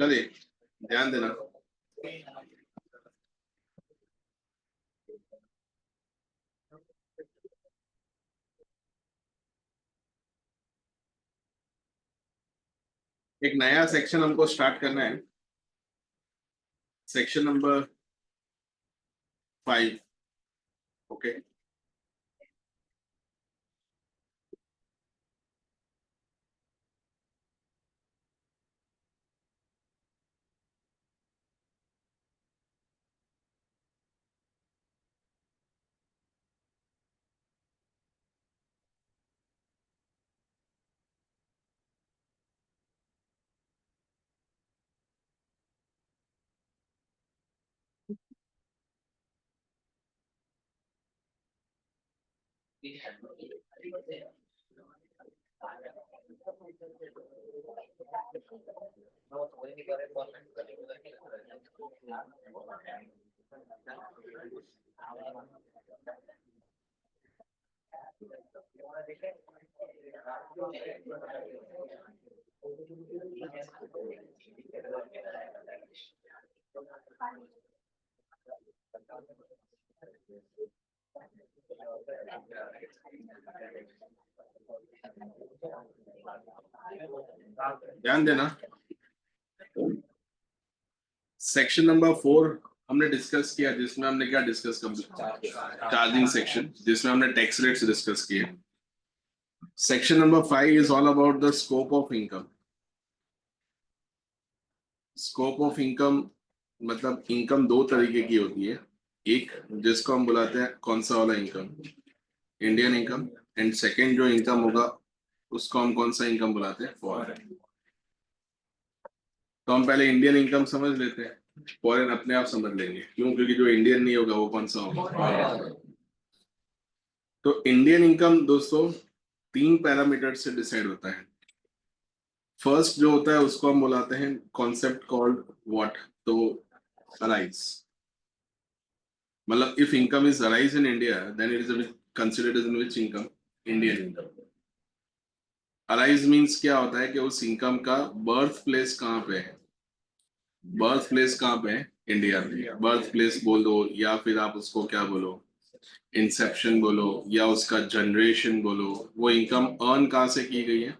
चलिए ध्यान देना। एक नया सेक्शन हमको स्टार्ट करना है, सेक्शन नंबर 5। ओके, ध्यान देना। सेक्शन नंबर 4 हमने डिस्कस किया, जिसमें हमने क्या डिस्कस किया? चार्जिंग सेक्शन, जिसमें हमने टैक्स रेट्स डिस्कस किए। Section number 5 is all about the scope of income. Scope of income मतलब इनकम दो तरीके की होती है। एक जिसको हम बुलाते हैं कौन सा वाला income, Indian income, and second जो इनकम होगा उसको हम कौन सा इनकम बुलाते हैं? फॉरेन। तो हम पहले इंडियन इनकम समझ लेते हैं, फॉरेन अपने आप समझ लेंगे। क्यों? क्योंकि जो इंडियन नहीं होगा वो कौन सा होगा? तो इंडियन इनकम दोस्तों 3 पैरामीटर से डिसाइड होता है। फर्स्ट जो होता है उसको हम बुलाते हैं कॉन्सेप्ट कॉल्ड व्हाट, तो अराइज। मतलब if income is arise in India then it is considered as which income? Indian income. Arise means क्या होता है कि उस इनकम का बर्थ प्लेस कहाँ पे है? बर्थ प्लेस कहाँ पे है? इंडिया में। बर्थ प्लेस बोल दो या फिर आप उसको क्या बोलो, इंसेप्शन बोलो या उसका जनरेशन बोलो। वो इनकम अर्न कहाँ से की गई है?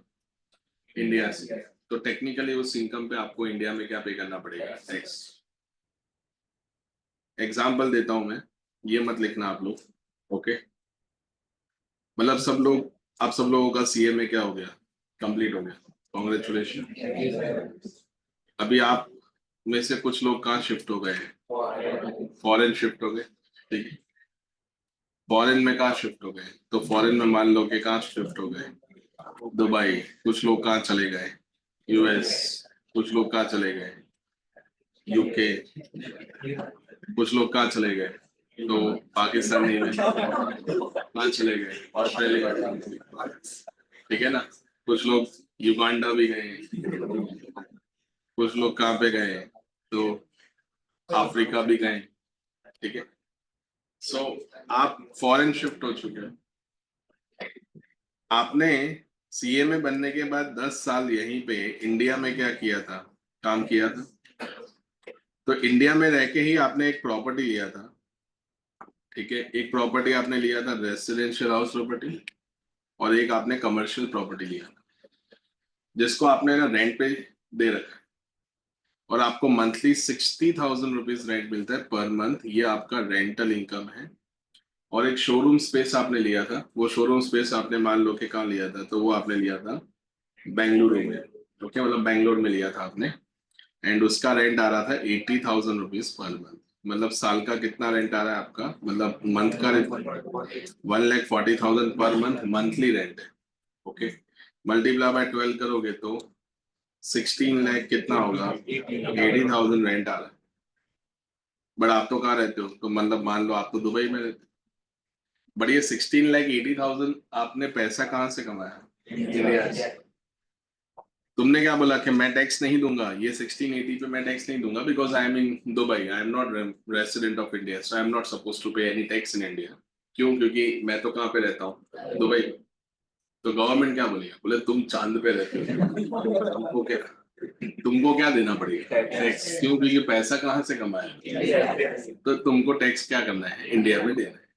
इंडिया से। तो टेक्निकली उस इनकम पे आपको इंडिया में क्या पे करना पड़ेगा? टैक्स। एग्जाम्पल देता हूं मैं, ये मत लिखना आप लोग। ओके, मतलब सब लोग, आप सब लोगों का सीए में क्या हो गया? कंप्लीट हो गया। कॉन्ग्रेचुलेशन। अभी आप में से कुछ लोग कहाँ शिफ्ट हो गए हैं? फॉरेन शिफ्ट हो गए। ठीक है, फॉरेन में कहाँ शिफ्ट हो गए? तो फॉरेन में मान लो कि कहाँ शिफ्ट हो गए? दुबई। कुछ लोग कहाँ चले गए? यूएस। कुछ लोग कहाँ चले गए? यूके। कुछ लोग कहाँ चले गए? तो पाकिस्तानी में कहाँ चले गए? ऑस्ट्रेलिया। ठीक है ना? कुछ लोग युगांडा भी गए, कुछ लोग कहाँ पे गए? तो अफ्रीका भी गए। ठीक है, सो आप फॉरेन शिफ्ट हो चुके हो। आपने सीए में बनने के बाद 10 साल यहीं पे इंडिया में क्या किया था? काम किया था। तो इंडिया में रह के ही आपने एक प्रॉपर्टी लिया था। ठीक है, एक प्रॉपर्टी आपने लिया था रेसिडेंशियल हाउस प्रॉपर्टी, और एक आपने कमर्शियल प्रॉपर्टी लिया था, जिसको आपने ना रेंट पे दे रखा है। और आपको मंथली 60,000 रुपीज रेंट मिलता है पर मंथ। ये आपका रेंटल इनकम है। और एक शोरूम स्पेस आपने लिया था, वो शोरूम स्पेस आपने मान लो कि कहाँ लिया था? तो वो आपने लिया था बेंगलुरु में। ओके, मतलब बेंगलोर में लिया था आपने। एंड उसका रेंट आ रहा था 80,000 रुपीज पर मंथ। मतलब साल का कितना रेंट आ रहा है आपका? मतलब मंथ का rent 1,40,000 per month, monthly rent है। ओके, मल्टीप्लाई बाय 12 करोगे तो 16 लाख कितना होगा? 80,000 रेंट आ रहा है। बट आप तो कहाँ रहते हो? तो मतलब मान लो आप तो दुबई में रहते हो। बट ये 16,80,000 आपने पैसा कहाँ से कमाया? इंडिया से। तुमने क्या बोला कि मैं टैक्स नहीं दूंगा, ये 1680 पे मैं टैक्स नहीं दूंगा because I am in Dubai, I am not resident of India, so I am not suppose to pay any tax in India. क्यों? क्योंकि मैं तो कहाँ पे रहता हूँ? दुबई। तो गवर्नमेंट क्या बोलेगा? बोले तुम चांद पे रहते हो, तुमको क्या तुमको क्या देना पड़ेगा? टैक्स। क्यों? क्योंकि पैसा कहाँ से कमाया, तो तुमको टैक्स क्या करना है? इंडिया में देना है।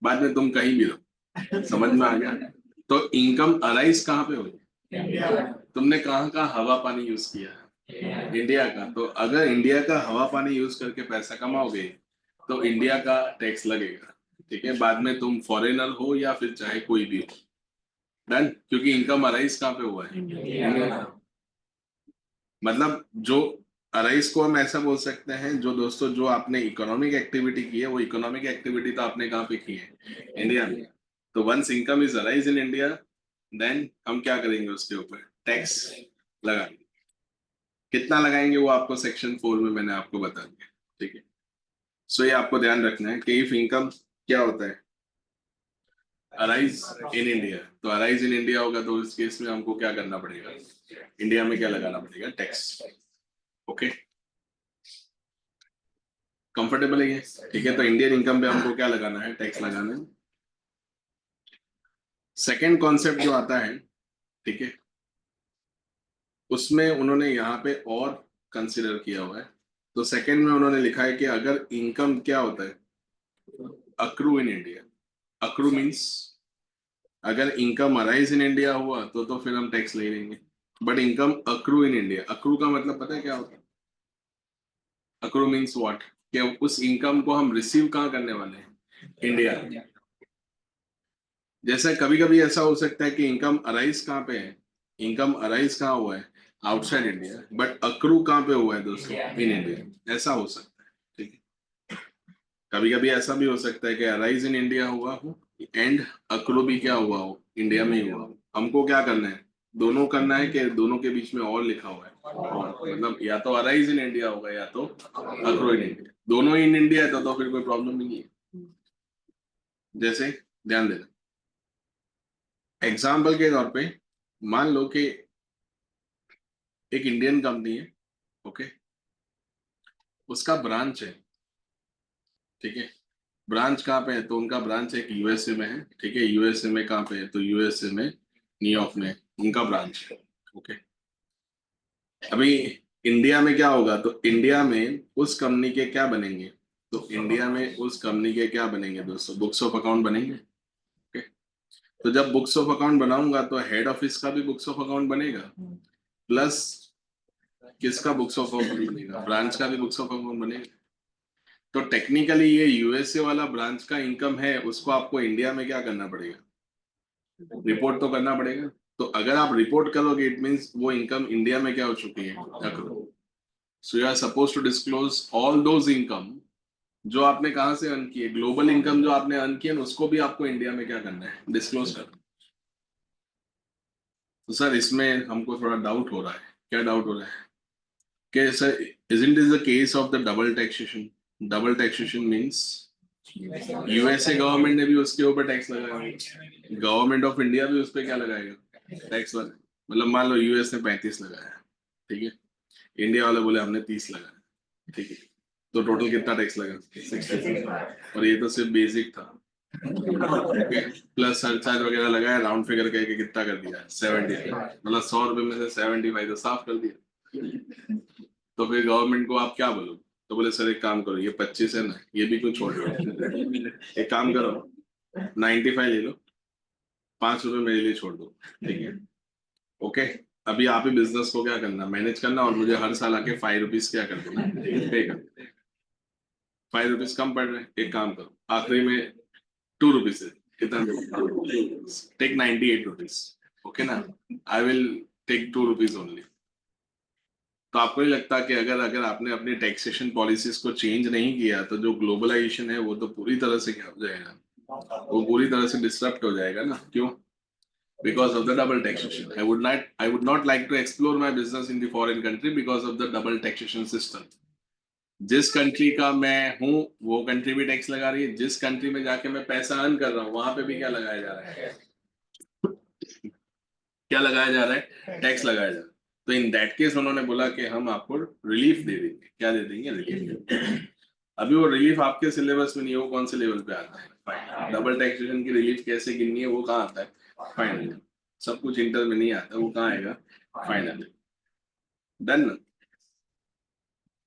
बाद में तुम कहीं भी रहो। समझ में आ गया? तो इनकम अराइज कहाँ पे होगी? तुमने कहाँ का हवा पानी यूज किया? इंडिया का। तो अगर इंडिया का हवा पानी यूज करके पैसा कमाओगे तो इंडिया का टैक्स लगेगा। ठीक है, बाद में तुम फॉरेनर हो या फिर चाहे कोई भी हो। डन। क्योंकि इनकम अराइज कहाँ पे हुआ है? इंडिया। मतलब जो अराइज को हम ऐसा बोल सकते हैं, जो दोस्तों जो आपने इकोनॉमिक एक्टिविटी की है, वो इकोनॉमिक एक्टिविटी तो आपने कहाँ पे की है? इंडिया में। तो once income is arise in India, then हम क्या करेंगे? उसके ऊपर टैक्स लगाएंगे। कितना लगाएंगे वो आपको सेक्शन 4 में मैंने आपको बता दिया। ठीक है। सो ये आपको ध्यान रखना है कि इफ इनकम क्या होता है? Arise in India. तो अराइज इन इंडिया होगा तो इस केस में हमको क्या करना पड़ेगा? इंडिया में क्या लगाना पड़ेगा? टैक्स। ओके, कंफर्टेबल है ये? ठीक है, तो इंडियन इनकम पे हमको क्या लगाना है? टैक्स लगाना है। सेकंड कॉन्सेप्ट जो आता है, ठीक है, उसमें उन्होंने यहाँ पे और कंसिडर किया हुआ है। तो सेकंड में उन्होंने लिखा है कि अगर इनकम क्या होता है? Accrue in India. Accrue means अगर इनकम अराइज इन इंडिया हुआ तो फिर हम टैक्स ले लेंगे। But income accrue in India, accrue का मतलब पता है क्या होता है? Accrue means what? कि उस इनकम को हम रिसीव कहाँ करने वाले हैं? इंडिया। जैसे कभी कभी ऐसा हो सकता है कि इनकम अराइज कहाँ पे है? इनकम अराइज कहाँ हुआ है? Outside India. बट अक्रू कहाँ पे हुआ है दोस्तों? In India. ऐसा हो सकता है। ठीक है, कभी कभी ऐसा भी हो सकता है कि अराइज इन इंडिया हुआ हो एंड अक्रू भी क्या हुआ हो? इंडिया में ही हुआ हो। हमको क्या करना है? दोनों करना है कि दोनों के बीच में और लिखा हुआ है? और मतलब या तो अराइज इन इंडिया होगा या तो अक्रू इन इंडिया। दोनों इन इंडिया है तो फिर कोई प्रॉब्लम नहीं है। जैसे ध्यान देना, एग्जाम्पल के तौर पे मान लो कि एक इंडियन कंपनी है। ओके, उसका ब्रांच है। ठीक है, ब्रांच कहाँ पे है? तो उनका ब्रांच एक यूएसए में है। ठीक है, यूएसए में कहाँ पे है? तो यूएसए में न्यूयॉर्क में उनका ब्रांच है। ओके, अभी इंडिया में क्या होगा? तो इंडिया में उस कंपनी के क्या बनेंगे? तो इंडिया में उस कंपनी के क्या बनेंगे दोस्तों? बुक्स ऑफ अकाउंट बनेंगे। ओके, तो जब बुक्स ऑफ अकाउंट बनाऊंगा तो हेड ऑफिस का भी बुक्स ऑफ अकाउंट बनेगा, प्लस किसका बुक्स ऑफ अकाउंट बनेगा? ब्रांच का भी बुक्स ऑफ अकाउंट बनेगा। तो टेक्निकली ये यूएसए वाला ब्रांच का इनकम है, उसको आपको इंडिया में क्या करना पड़ेगा? रिपोर्ट तो करना पड़ेगा। तो अगर आप रिपोर्ट करोगे इट मींस वो इनकम इंडिया में क्या हो चुकी है? So you are suppose to disclose all those income जो आपने कहाँ से अर्न किए। ग्लोबल इनकम जो आपने अर्न किए उसको भी आपको इंडिया में क्या करना है? डिस्क्लोज करना। तो सर इसमें हमको थोड़ा डाउट हो रहा है। क्या डाउट हो रहा है? कि sir isn't this the case of the double taxation? Double taxation means USA government ने भी उसके ऊपर टैक्स लगाया, गवर्नमेंट ऑफ इंडिया भी उस पर क्या लगाएगा? टैक्स लगा। मतलब मान लो यूएस ने 35 लगाया, ठीक है, इंडिया वाले बोले हमने 30 लगाया। ठीक है, तो टोटल कितना टैक्स लगा? 60। और ये तो सिर्फ बेसिक था। ओके, प्लस सरचार्ज वगैरह लगाया, राउंड फिगर करके कितना कर दिया? 70। मतलब 100 रुपए में से 75 तो साफ कर दिया। तो फिर गवर्नमेंट को आप क्या बोलो? तो बोले सर एक काम करो, ये 25 है ना, ये भी कुछ छोड़ दो। एक काम करो, 95 ले लो, 5 रुपए मेरे लिए छोड़ दो। ठीक है, ओके। अभी आप ही बिजनेस को क्या करना? मैनेज करना, और मुझे हर साल आके 5 रुपीज क्या कर देना? पे कर देना। 5 रुपीज कम पड़ रहे हैं, एक काम करो आखिरी में 2 रुपीज है। कितना? Take 98 rupees. ओके ना, I will take 2 rupees only. तो आपको नहीं लगता कि अगर अगर आपने अपनी टैक्सेशन पॉलिसीज को चेंज नहीं किया तो जो ग्लोबलाइजेशन है वो तो पूरी तरह से क्या हो जाएगा? वो पूरी तरह से डिसरप्ट हो जाएगा ना। क्यों? Because of the double taxation. I would not like to explore my business in the foreign country because of the double taxation system. जिस कंट्री का मैं हूँ वो कंट्री भी टैक्स लगा रही है, जिस कंट्री में जाके मैं पैसा अर्न कर रहा हूँ वहां पे भी क्या लगाया जा रहा है? क्या लगाया जा रहा है? टैक्स लगाया जा रहा है। तो इन दैट केस उन्होंने बोला कि हम आपको रिलीफ दे देंगे। क्या दे देंगे? रिलीफ। अभी वो रिलीफ आपके सिलेबस में नहीं है, वो कौन से लेवल पे आता है? फाइनल। डबल टैक्सेशन की रिलीफ कैसे गिननी है वो कहाँ आता है? फाइनल। सब कुछ इंटर में नहीं आता, वो कहाँ आएगा? फाइनल। डन ना।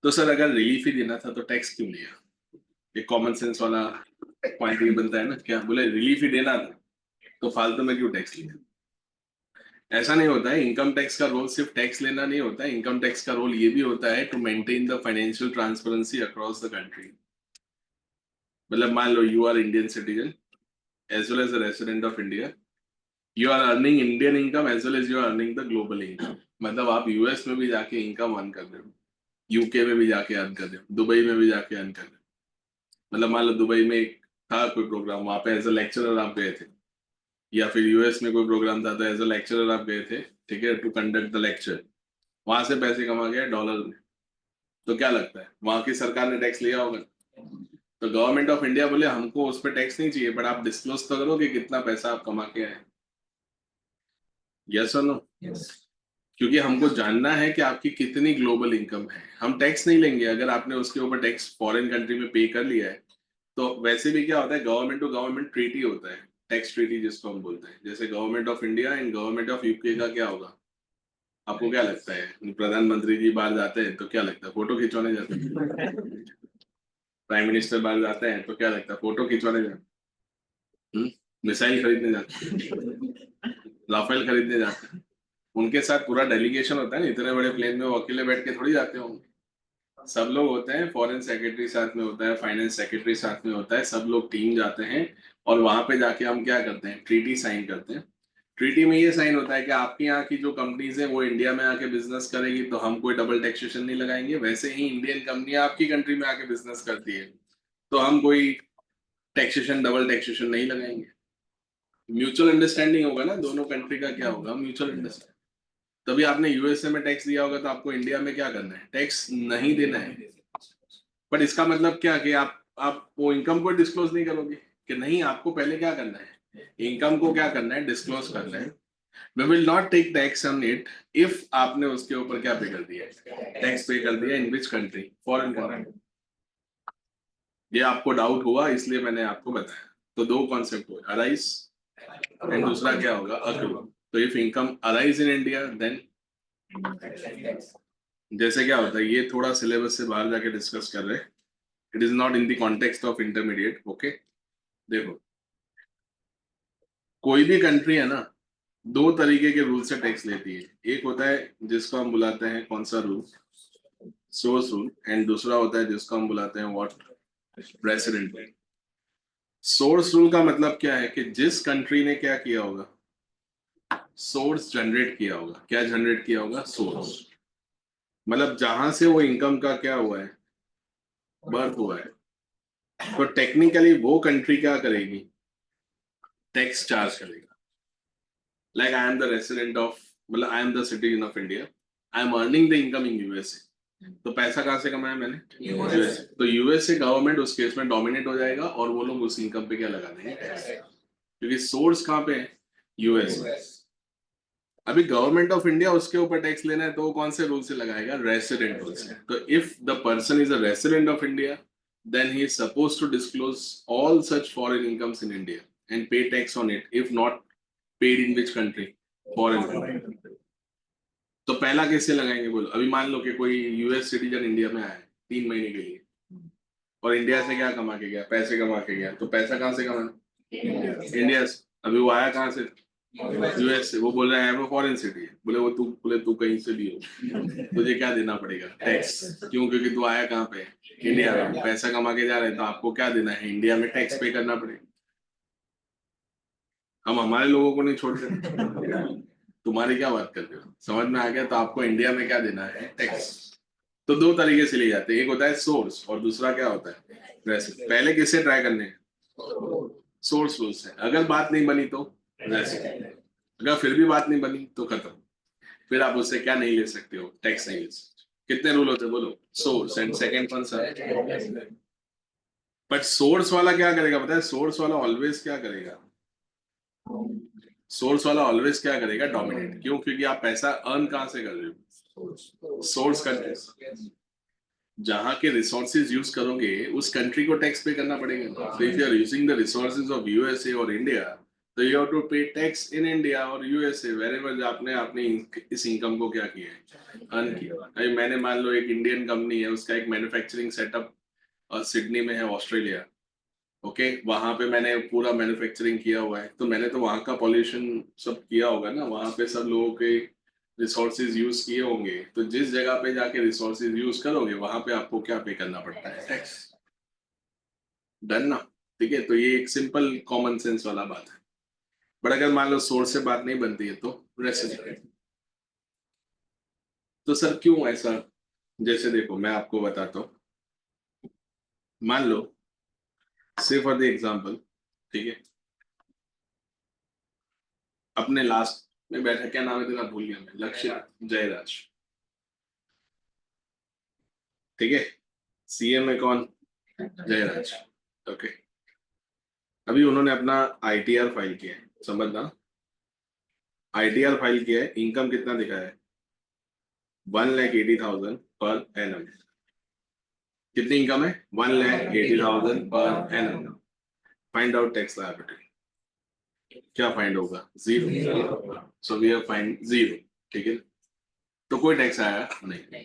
तो सर अगर रिलीफ ही देना था तो टैक्स क्यों लिया? ये कॉमन सेंस वाला पॉइंट ये बनता है ना, क्या बोले रिलीफ ही देना था तो फालतू में क्यों टैक्स लिया? ऐसा नहीं होता है। इनकम टैक्स का रोल सिर्फ टैक्स लेना नहीं होता है। इनकम टैक्स का रोल ये भी होता है to maintain the financial transparency across the country. मतलब मान लो you are Indian citizen as well as a resident of India, you are earning Indian income as well as you are earning the global income. मतलब आप US में भी जाके income earn कर रहे हो, यूके में भी जाके अर्न कर रहे हो, दुबई में भी जाके अर्न कर रहे हो। मतलब मान लो दुबई में एक था कोई प्रोग्राम, वहां पे एज अ लेक्चरर आप गए थे, या फिर यूएस में कोई प्रोग्राम था तो एज अ लेक्चरर आप गए थे, ठीक है, टू कंडक्ट द लेक्चर। वहां से पैसे कमा गया डॉलर में, तो क्या लगता है वहां की सरकार ने टैक्स लिया होगा? तो गवर्नमेंट ऑफ इंडिया बोले हमको उस पर टैक्स नहीं चाहिए, बट आप डिस्क्लोज तो करो कि कितना पैसा आप कमा के आए। यस और नो? क्योंकि हमको जानना है कि आपकी कितनी ग्लोबल इनकम है। हम टैक्स नहीं लेंगे अगर आपने उसके ऊपर टैक्स फॉरेन कंट्री में पे कर लिया है। तो वैसे भी क्या होता है, गवर्नमेंट टू गवर्नमेंट ट्रीटी होता है, टैक्स ट्रीटी जिसको हम बोलते हैं। जैसे government of India and government of UK का क्या होगा? आपको क्या लगता है प्रधानमंत्री जी बाहर जाते हैं तो क्या लगता है फोटो खिंचवाने जाते हैं? प्राइम मिनिस्टर बाहर जाते हैं तो क्या लगता है फोटो खिंचवाने जाते हैं? मिसाइल खरीदने जाते हैं, राफेल खरीदने जाते हैं। उनके साथ पूरा डेलीगेशन होता है ना, इतने बड़े प्लेन में वो अकेले बैठ के थोड़ी जाते होंगे। सब लोग होते हैं, फॉरेन सेक्रेटरी साथ में होता है, फाइनेंस सेक्रेटरी साथ में होता है, सब लोग टीम जाते हैं। और वहां पे जाके हम क्या करते हैं, ट्रीटी साइन करते हैं। ट्रीटी में ये साइन होता है कि आपके यहाँ की जो कंपनीज है वो इंडिया में आके बिजनेस करेगी तो हम कोई डबल टैक्सेशन नहीं लगाएंगे। वैसे ही इंडियन कंपनियां आपकी कंट्री में आके बिजनेस करती है तो हम कोई टैक्सेशन डबल टैक्सेशन नहीं लगाएंगे। म्यूचुअल अंडरस्टैंडिंग होगा ना, दोनों कंट्री का क्या होगा, म्यूचुअल अंडरस्टैंडिंग। तभी आपने यूएसए में टैक्स दिया होगा तो आपको इंडिया में क्या करना है, टैक्स नहीं देना है। बट इसका मतलब क्या कि आप वो इनकम को डिस्क्लोज नहीं करोगे? कि नहीं, आपको पहले क्या करना है, इनकम को क्या करना है, डिस्क्लोज करना है। We will not take tax on it if आपने उसके ऊपर क्या पे कर दिया है, टैक्स पे कर दिया। इन विच कंट्री? Foreign country. ये आपको डाउट हुआ इसलिए मैंने आपको बताया। तो दो कॉन्सेप्ट हुए, अराइज एंड दूसरा क्या होगा, अक्रू। तो if income arise in India then, जैसे क्या होता है, ये थोड़ा सिलेबस से बाहर जाके डिस्कस कर रहे हैं। It is not in the context of intermediate. Okay, देखो, कोई भी कंट्री है ना, दो तरीके के रूल से टैक्स लेती है। एक होता है जिसको हम बुलाते हैं कौन सा रूल, सोर्स रूल, एंड दूसरा होता है जिसको हम बुलाते हैं what, president rule. Source rule का मतलब क्या है कि जिस कंट्री ने क्या किया होगा, सोर्स जनरेट किया होगा। क्या जनरेट किया होगा? सोर्स। मतलब जहां से वो इनकम का क्या हुआ है, बर्थ हुआ है। तो टेक्निकली वो कंट्री क्या करेगी, टैक्स चार्ज करेगा। Like I am the resident of, मतलब I am the citizen of India, I am earning the income in USA. तो पैसा कहाँ से कमाया मैंने, यूएसए। तो यूएसए गवर्नमेंट उस केस में डोमिनेट हो जाएगा और वो लोग उस इनकम पे क्या लगा देंगे, टैक्स। क्योंकि सोर्स कहाँ पे है, यूएसए। अभी गवर्नमेंट ऑफ इंडिया उसके ऊपर टैक्स लेना है तो वो कौन से रूल से लगाएगा, रेसिडेंट रूल से। तो if the person is a resident of India then he is supposed to disclose all such foreign incomes in India and pay tax on it. If not paid in which country, foreign country. तो पहला कैसे लगाएंगे बोलो? अभी मान लो कि कोई US citizen India में आया 3 महीने के लिए और इंडिया से क्या कमा के गया, पैसे कमा के गया। तो पैसा कहाँ से कमाना, इंडिया से। अभी वो आया कहाँ से, यूएस से। वो बोल रहा है मैं फॉरेन सिटीजन। बोले वो तू, बोले तू कहीं से भी हो, तुझे क्या देना पड़ेगा, टैक्स। क्यों? क्योंकि तू आया कहाँ पे, इंडिया में, पैसा कमा के जा रहे हैं तो आपको क्या देना है, इंडिया में टैक्स पे करना पड़ेगा। हम हमारे लोगों को नहीं छोड़ते। तुम्हारी क्या बात करते हो, समझ में आ गया? तो आपको इंडिया में क्या देना है, टैक्स। तो दो तरीके से लिए जाते हैं, एक होता है सोर्स और दूसरा क्या होता है, रेसिडेंट। पहले किससे ट्राई करने हैं, सोर्स रूल से। अगर बात नहीं बनी तो रेसिडेंट। अगर फिर भी बात नहीं बनी तो खत्म। फिर आप उससे क्या नहीं ले सकते हो, टैक्स नहीं ले सकते। कितने रूल होते हैं बोलो, सोर्स एंड सेकंड कौन सा, बट सोर्स वाला क्या करेगा पता है, सोर्स वाला ऑलवेज क्या करेगा, सोर्स वाला ऑलवेज क्या करेगा, डोमिनेट। क्यों? क्योंकि आप पैसा अर्न कहाँ से कर रहे हो, सोर्स कंट्री। जहां के रिसोर्सेज यूज करोगे उस कंट्री को टैक्स पे करना पड़ेगा। तो if you are using the resources of USA और इंडिया तो you have to pay tax in India और यूएसए वेरेवर आपने अपनी इस इनकम को क्या किया है, अर्न किया। अभी मैंने मान लो एक इंडियन कंपनी है, उसका एक मैन्युफैक्चरिंग सेटअप सिडनी में है, ऑस्ट्रेलिया। ओके, वहां पे मैंने पूरा मैन्युफैक्चरिंग किया हुआ है, तो मैंने तो वहां का पॉल्यूशन सब किया होगा ना, वहां पे सब लोगों के रिसोर्सेज यूज किए होंगे। तो जिस जगह पे जाके रिसोर्सेज यूज करोगे वहां पे आपको क्या पे करना पड़ता है, टैक्स। डन ना। ठीक है, तो ये एक सिंपल कॉमन सेंस वाला बात है। बट अगर मान लो सोर्स से बात नहीं बनती है तो रेसिप्रोकेट। तो सर क्यों ऐसा? जैसे देखो मैं आपको बताता हूँ, मान लो से फॉर द एग्जांपल, ठीक है, अपने लास्ट में बैठा, क्या नाम है तेरा, भूल गया मैं, लक्ष्य जयराज, ठीक है, सीएम है कौन, जयराज। ओके, अभी उन्होंने अपना आईटीआर फाइल किया है, समझना, आईटीआर फाइल किया है, इनकम कितना दिखा है, 1,80,000 पर एनम। कितनी इनकम है, 1,80,000 per annum. Find out tax liability. क्या फाइंड होगा, zero. So we have find zero. ठीक है, तो कोई टैक्स आया नहीं,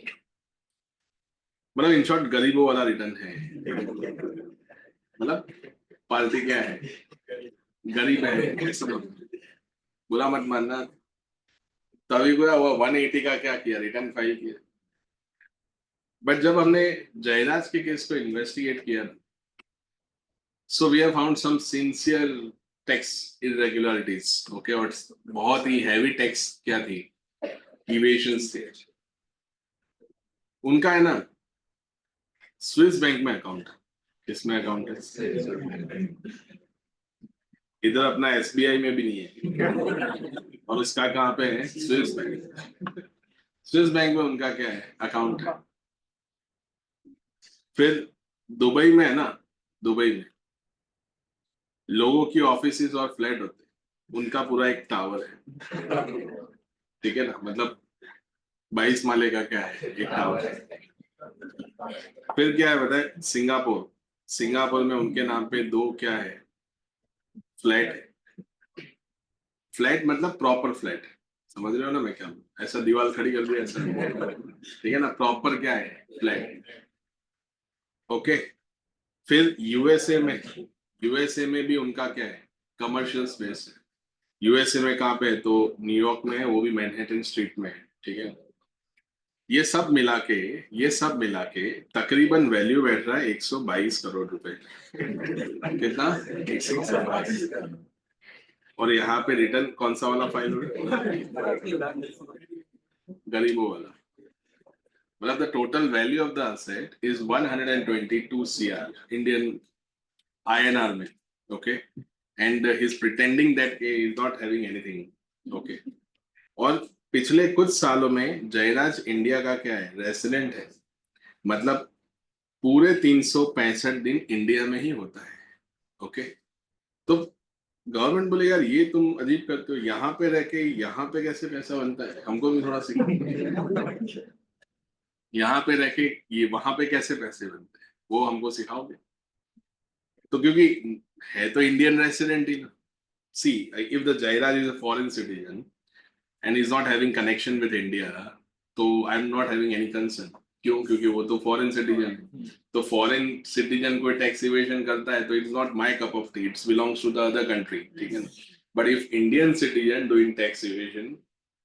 मतलब इन शॉर्ट गरीबों वाला रिटर्न है। मतलब पार्टी क्या है, गरीब है, बुरा मत मानना। तभी को वो 180 का क्या किया, रिटर्न फाइल किया। बट जब हमने जयराज के केस को इन्वेस्टिगेट किया, so we have found some sincere tax irregularities. Okay, और बहुत ही हैवी टैक्स क्या थी, इवेशंस थे। उनका है ना स्विस बैंक में अकाउंट, किसमें अकाउंट है, इधर अपना एसबीआई में भी नहीं है, और उसका कहाँ पे है, स्विस बैंक। स्विस बैंक में उनका क्या है, अकाउंट है। फिर दुबई में है ना, दुबई में लोगों की ऑफिसेज और फ्लैट होते हैं, उनका पूरा एक टावर है। ठीक है ना, मतलब 22 माले का क्या है, एक टावर है। फिर क्या है बताए, सिंगापुर, सिंगापुर में उनके नाम पे दो क्या है, फ्लैट है। फ्लैट मतलब प्रॉपर फ्लैट, समझ रहे हो ना मैं क्या, ऐसा दीवार खड़ी कर दी ऐसा, ठीक है ना, प्रॉपर क्या है, फ्लैट। ओके, फिर यूएसए में भी उनका क्या है, कमर्शियल स्पेस है। यूएसए में कहाँ पे है, तो न्यूयॉर्क में है, वो भी मैनहेटन स्ट्रीट में है। ठीक है, ये सब मिला के, ये सब मिला के तकरीबन वैल्यू बैठ रहा है 122 करोड़ रुपए। कितना, 122। और यहाँ पे रिटर्न कौन सा वाला फाइल हो रहा है, गरीबों वाला। मतलब the total value of the asset is 122 CR Indian INR में। Okay, and he is pretending that he is not having anything. Okay, और पिछले कुछ सालों में जयराज इंडिया का क्या है, रेसिडेंट है, मतलब पूरे 365 दिन इंडिया में ही होता है। ओके, तो गवर्नमेंट बोले यार ये तुम अजीब करते हो, यहाँ पे रह के यहाँ पे कैसे पैसा बनता है, हमको भी थोड़ा सिखाओ। यहाँ पे रह के ये वहां पे कैसे पैसे बनते हैं, वो हमको सिखाओगे। तो क्योंकि है तो इंडियन रेसिडेंट ही ना। See, if the Jayaraj is a foreign citizen and is not having connection with India, तो I am not having any concern. क्यों, क्योंकि वो तो फॉरेन सिटीजन है। तो फॉरेन सिटीजन कोई टैक्स इवेशन करता है तो it's not my cup of tea, it's belongs to the other country. ठीक है ना, but if Indian citizen doing tax evasion,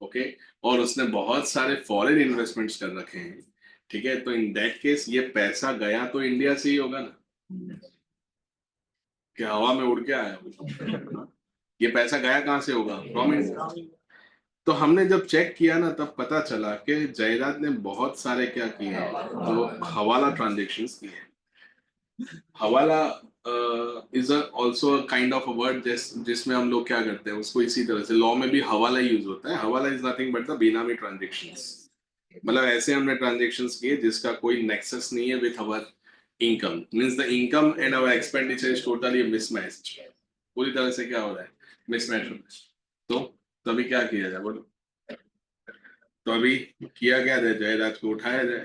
okay, और उसने बहुत सारे फॉरेन इन्वेस्टमेंट्स कर रखे हैं, ठीक है, तो इन दैट केस ये पैसा गया तो इंडिया से ही होगा ना, कि हवा में उड़ के आया होगा। ये पैसा गया कहाँ से होगा, फ्रॉम इंडिया। तो हमने जब चेक किया ना तब पता चला कि जयराज ने बहुत सारे क्या किए हैं, तो हवाला ट्रांजेक्शन्स किए हैं। हवाला is also kind of a word जिसमें हम लोग क्या करते हैं उसको, इसी तरह से लॉ में भी हवाला यूज होता है। हवाला इज नथिंग बट द बेनामी ट्रांजेक्शन्स। मतलब ऐसे हमने ट्रांजेक्शन्स किए जिसका कोई नेक्सस नहीं है with our income, means the income and our expenditure is totally mismatched. पूरी तरह से क्या हो रहा है, मिसमैच हो रहा है। तो तभी क्या किया जाए बोलो, तो अभी किया क्या जाए, जयराज को उठाया जाए।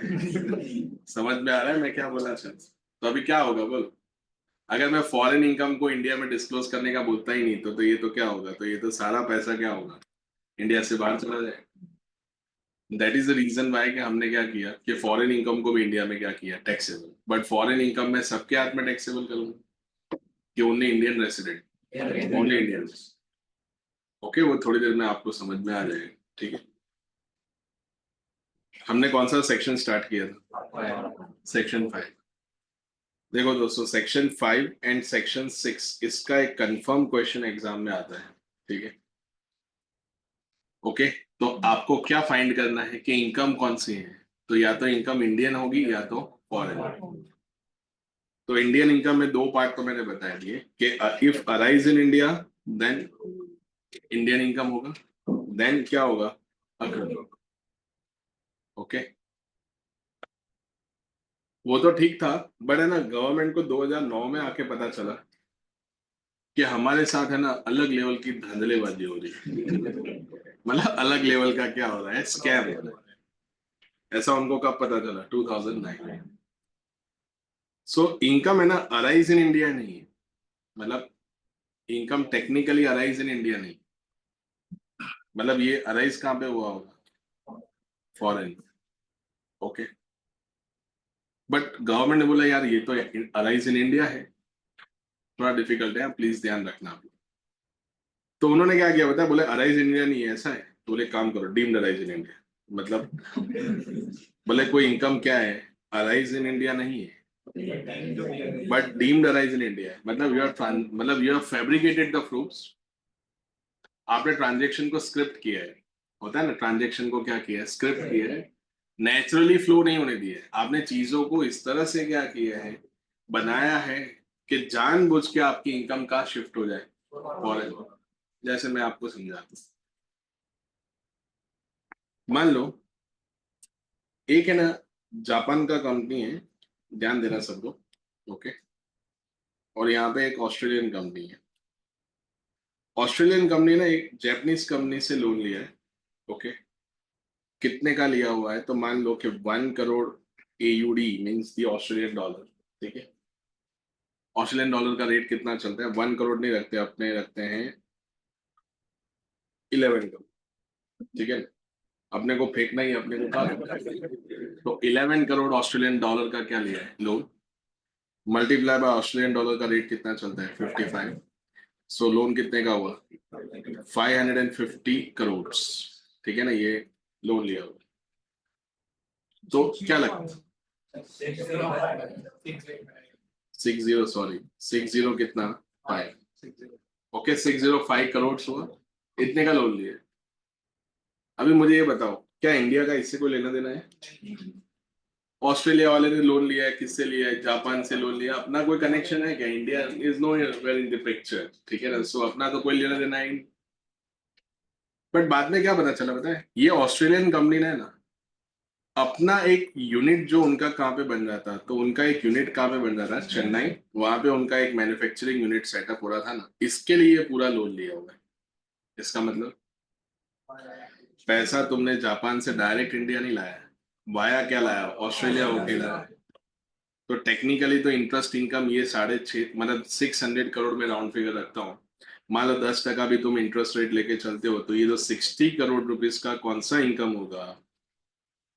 समझ में आ रहा है मैं क्या बोला, अच्छा तो अभी क्या होगा बोलो, अगर मैं फॉरेन इनकम को इंडिया में डिस्क्लोज करने का बोलता ही नहीं तो ये तो क्या होगा, तो ये तो सारा पैसा क्या होगा, इंडिया से बाहर चला जाएगा। That is the reason why कि हमने क्या किया कि फॉरेन इनकम को भी इंडिया में क्या किया, टैक्सेबल। बट फॉरेन इनकम में सबके हाथ में टैक्सेबल करूंगा कि only Indian resident, only Indian. Okay, वो थोड़ी देर में आपको समझ में आ जाएगा, ठीक है। हमने कौन सा सेक्शन स्टार्ट किया था? सेक्शन 5। देखो दोस्तों, सेक्शन 5 एंड सेक्शन 6 इसका एक कंफर्म क्वेश्चन एग्जाम में आता है, ठीक है। ओके, तो आपको क्या फाइंड करना है कि इनकम कौन सी है, तो या तो इनकम इंडियन होगी या तो फॉरेन। तो इंडियन इनकम में दो पार्ट तो मैंने बता दिए कि if arise in India then Indian income होगा, देन क्या होगा, अक्रूड। ओके, वो तो ठीक था, बट है ना, गवर्नमेंट को 2009 में आके पता चला कि हमारे साथ है ना अलग लेवल की धांधलेबाजी हो रही है। मतलब अलग लेवल का क्या हो रहा है, स्कैम हो रहा है। ऐसा उनको कब पता चला? 2009 में। सो इनकम है ना अराइज इन इंडिया नहीं है, मतलब income technically arise in India नहीं, मतलब ये अराइज कहाँ पे हुआ होगा, फॉरेन। ओके, बट गवर्नमेंट ने बोला यार ये तो अराइज इन इंडिया है, थोड़ा डिफिकल्ट है, प्लीज ध्यान रखना आप। तो उन्होंने क्या किया बता, बोले अराइज इन इंडिया नहीं है, ऐसा है तो बोले काम करो डीम्ड अराइज इन इंडिया। मतलब बोले कोई इनकम क्या है, अराइज इन इंडिया नहीं है but deemed arise in India है, मतलब you have fabricated the proofs. आपने ट्रांजेक्शन को स्क्रिप्ट किया है, होता है ना, ट्रांजेक्शन को क्या किया है, स्क्रिप्ट किया है, नेचुरली फ्लो नहीं होने दिया है आपने, चीजों को इस तरह से क्या किया है, बनाया है कि जानबूझ के आपकी इनकम का शिफ्ट हो जाए फॉरेन। जैसे मैं आपको समझाता हूँ, मान लो एक है ना जापान का कंपनी है, ध्यान देना सब लोग। ओके, और यहाँ पे एक ऑस्ट्रेलियन कंपनी है। ऑस्ट्रेलियन कंपनी ने एक जापानीज कंपनी से लोन लिया है। ओके, कितने का लिया हुआ है, तो मान लो कि 1 crore AUD means the Australian dollar, ठीक है। ऑस्ट्रेलियन डॉलर का रेट कितना चलता है, 1 करोड़ नहीं रखते अपने, रखते हैं 11 करोड़, ठीक है। अपने को फेंकना ही, अपने को तो 11 करोड़ ऑस्ट्रेलियन डॉलर का क्या लिया है loan, multiply by Australian dollar का रेट कितना चलता है, 55। सो लोन कितने का हुआ, 550 करोड़, ठीक है ना, ये लोन लिया हुआ। तो क्या लगता है, 60, सॉरी 60 कितना, 5। ओके, 605 करोड़ हुआ, इतने का लोन लिया। अभी मुझे ये बताओ, क्या इंडिया का इससे कोई लेना देना है? ऑस्ट्रेलिया वाले ने लोन लिया है, किससे लिया है, जापान से लोन लिया, अपना कोई कनेक्शन है क्या, India is nowhere in the picture, ठीक है ना। सो अपना तो कोई लेना देना है। बट बाद में क्या पता चला, पता है, ये ऑस्ट्रेलियन कंपनी ने ना अपना एक यूनिट, जो उनका कहाँ पे बन रहा था, तो उनका एक यूनिट कहाँ पे बन रहा था, चेन्नई, वहां पे उनका एक मैन्युफैक्चरिंग यूनिट सेटअप हो रहा था ना, इसके लिए पूरा लोन लिया हुआ है। इसका मतलब पैसा तुमने जापान से डायरेक्ट इंडिया नहीं लाया, वाया क्या लाया, ऑस्ट्रेलिया होके लाया। तो टेक्निकली तो इंटरेस्ट इनकम ये 6.5, मतलब 600 करोड़ में राउंड फिगर रखता हूँ। मान लो 10% भी तुम इंटरेस्ट रेट लेके चलते हो, तो ये जो 60 करोड़ रुपीज का कौन सा इनकम होगा,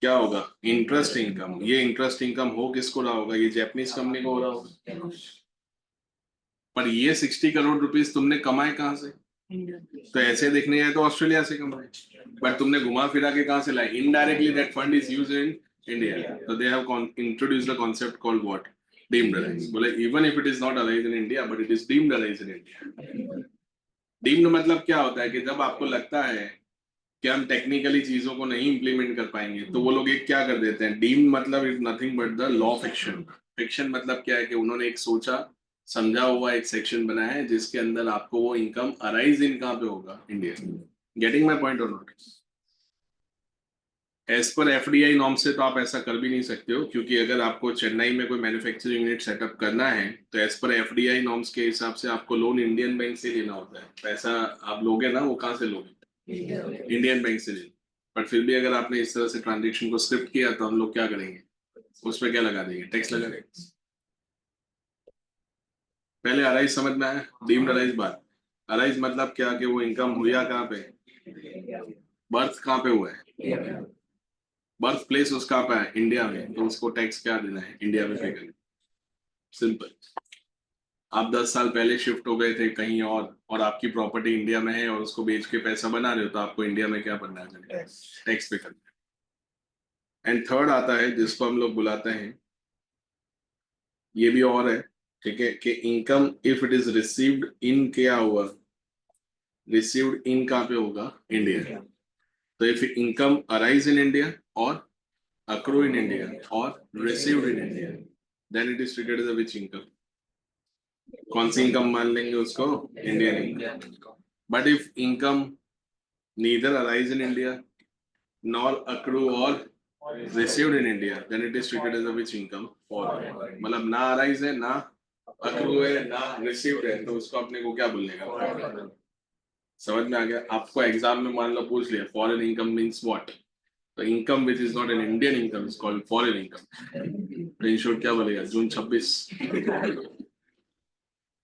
क्या होगा, इंटरेस्ट इनकम। ये इंटरेस्ट इनकम हो किसको रहा होगा, ये जापानीज कंपनी को हो रहा होगा। पर ये 60 करोड़ रुपीज तुमने कमाए कहाँ से, तो ऐसे देखने जाए तो ऑस्ट्रेलिया से कमाए, बट तुमने घुमा फिरा के कहाँ से लाए, indirectly that fund is used in India. तो they have introduced the concept called what, deemed arise. बोले even if it is not arise in India but it is deemed arise in India. Deemed मतलब क्या होता है कि जब आपको लगता है कि हम टेक्निकली चीजों को नहीं इंप्लीमेंट कर पाएंगे, तो वो लोग एक क्या कर देते हैं, डीम्ड मतलब is nothing but the law fiction. Fiction मतलब क्या है कि उन्होंने एक सोचा समझा हुआ एक सेक्शन बनाया है जिसके अंदर आपको वो इनकम अराइज इन कहाँ पे होगा, India. Getting my point or not? As per FDI norm से तो आप ऐसा कर भी नहीं सकते हो, क्योंकि अगर आपको चेन्नई में कोई मैन्युफैक्चरिंग यूनिट सेटअप करना है तो एज पर FDI नॉर्म्स के हिसाब से आपको लोन इंडियन बैंक से लेना होता है। पैसा आप लोगे ना, वो कहाँ से लोगे, इंडियन बैंक से लेना। बट फिर भी अगर आपने इस तरह से ट्रांजेक्शन को स्क्रिप्ट किया तो हम लोग क्या करेंगे, उस पर क्या लगा देंगे, टैक्स लगा देंगे। पहले अराइज समझ में आया, डीम्ड अराइज बात। अराइज मतलब क्या कि वो इनकम हुआ कहाँ पे, बर्थ कहाँ पे हुआ है, बर्थ प्लेस उसका पे है इंडिया में, तो उसको टैक्स क्या देना है, इंडिया में पे करना। सिंपल। आप 10 साल पहले शिफ्ट हो गए थे कहीं और आपकी प्रॉपर्टी इंडिया में है और उसको बेच के पैसा बना रहे हो, तो आपको इंडिया में क्या बनना है, टैक्स पे करना है। एंड थर्ड आता है जिसको हम लोग बुलाते हैं, ये भी और है, ठीक है, कि income if it is received in, क्या हुआ, रिसीव्ड इन कहाँ पे होगा, इंडिया। तो if income arise in India और accrue in India or received in India, then it is treated as a which income? कौन सी इनकम मान लेंगे उसको, Indian income. But if income neither arise in India nor accrue or received in India, then it is treated as a which income? Foreign। मतलब ना arise है, ना accrue है, ना received है, तो उसको अपने को क्या बोलेगा, समझ में आ गया। आपको एग्जाम में मान लो पूछ लिया फॉरेन इनकम मीन्स व्हाट, तो income which is not an Indian income is called foreign income. तो इन शॉर्ट क्या बोलेगा, जून 26।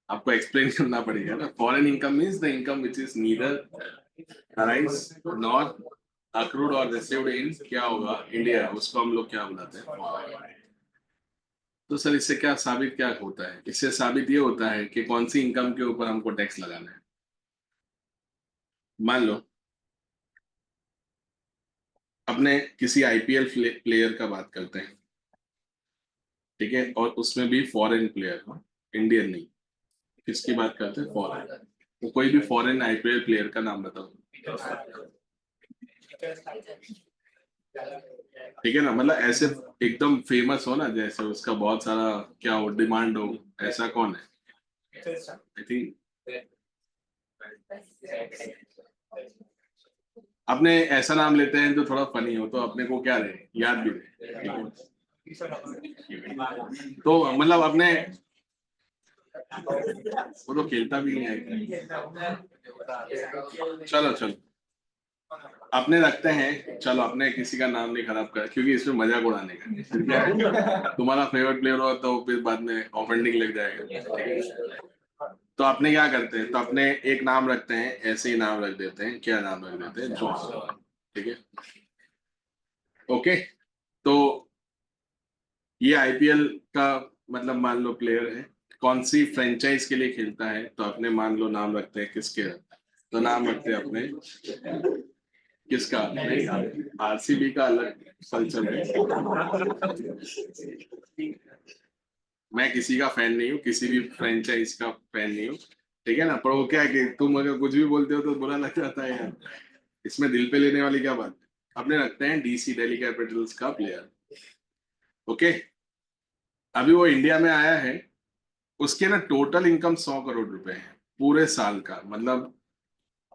आपको एक्सप्लेन करना पड़ेगा ना, foreign income means the income which is neither arise not accrued और रिसीव्ड इन, क्या होगा, इंडिया, उसको हम लोग क्या बुलाते हैं। तो सर इससे क्या साबित क्या होता है, इससे साबित ये होता है कि कौन सी इनकम के ऊपर हमको टैक्स लगाना है। मान लो अपने किसी आईपीएल प्लेयर का बात करते हैं, ठीक है, और उसमें भी फॉरेन प्लेयर हो, इंडियन नहीं, किसकी बात करते हैं, फॉरेन। तो कोई भी फॉरेन आईपीएल प्लेयर का नाम बताओ, ठीक है ना, मतलब ऐसे एकदम फेमस हो ना, जैसे उसका बहुत सारा क्या हो, डिमांड हो, ऐसा कौन है, आई थिंक अपने ऐसा नाम लेते हैं जो थोड़ा फनी हो, तो अपने को क्या रहे, याद भी रहे। तो मतलब अपने, वो तो खेलता भी नहीं है। चलो चलो, अपने रखते हैं, चलो अपने किसी का नाम नहीं खराब कर, क्योंकि इसमें मजाक उड़ाने का फिर क्या है, तुम्हारा फेवरेट प्लेयर हो तो फिर बाद में ऑफेंडिंग लग जाएगा, ठीक है। तो अपने क्या करते हैं, तो अपने एक नाम रखते हैं, ऐसे ही नाम रख देते हैं, क्या नाम रख देते हैं, जॉन, ठीक है। ओके, तो ये आईपीएल का मतलब मान लो प्लेयर है, कौन सी फ्रेंचाइज के लिए खेलता है, तो अपने मान लो नाम रखते हैं किसके, तो नाम रखते हैं अपने किसका, नहीं, आरसीबी का अलग कल्चर है। मैं किसी का फैन नहीं हूँ, किसी भी फ्रेंचाइज का फैन नहीं हूँ, ठीक है ना, पर वो क्या है कि तुम अगर कुछ भी बोलते हो तो बुरा लग जाता है यार, इसमें दिल पे लेने वाली क्या बात है। अपने रखते हैं डीसी, दिल्ली कैपिटल्स का प्लेयर। ओके, अभी वो इंडिया में आया है, उसके ना टोटल इनकम 100 करोड़ रुपए है पूरे साल का, मतलब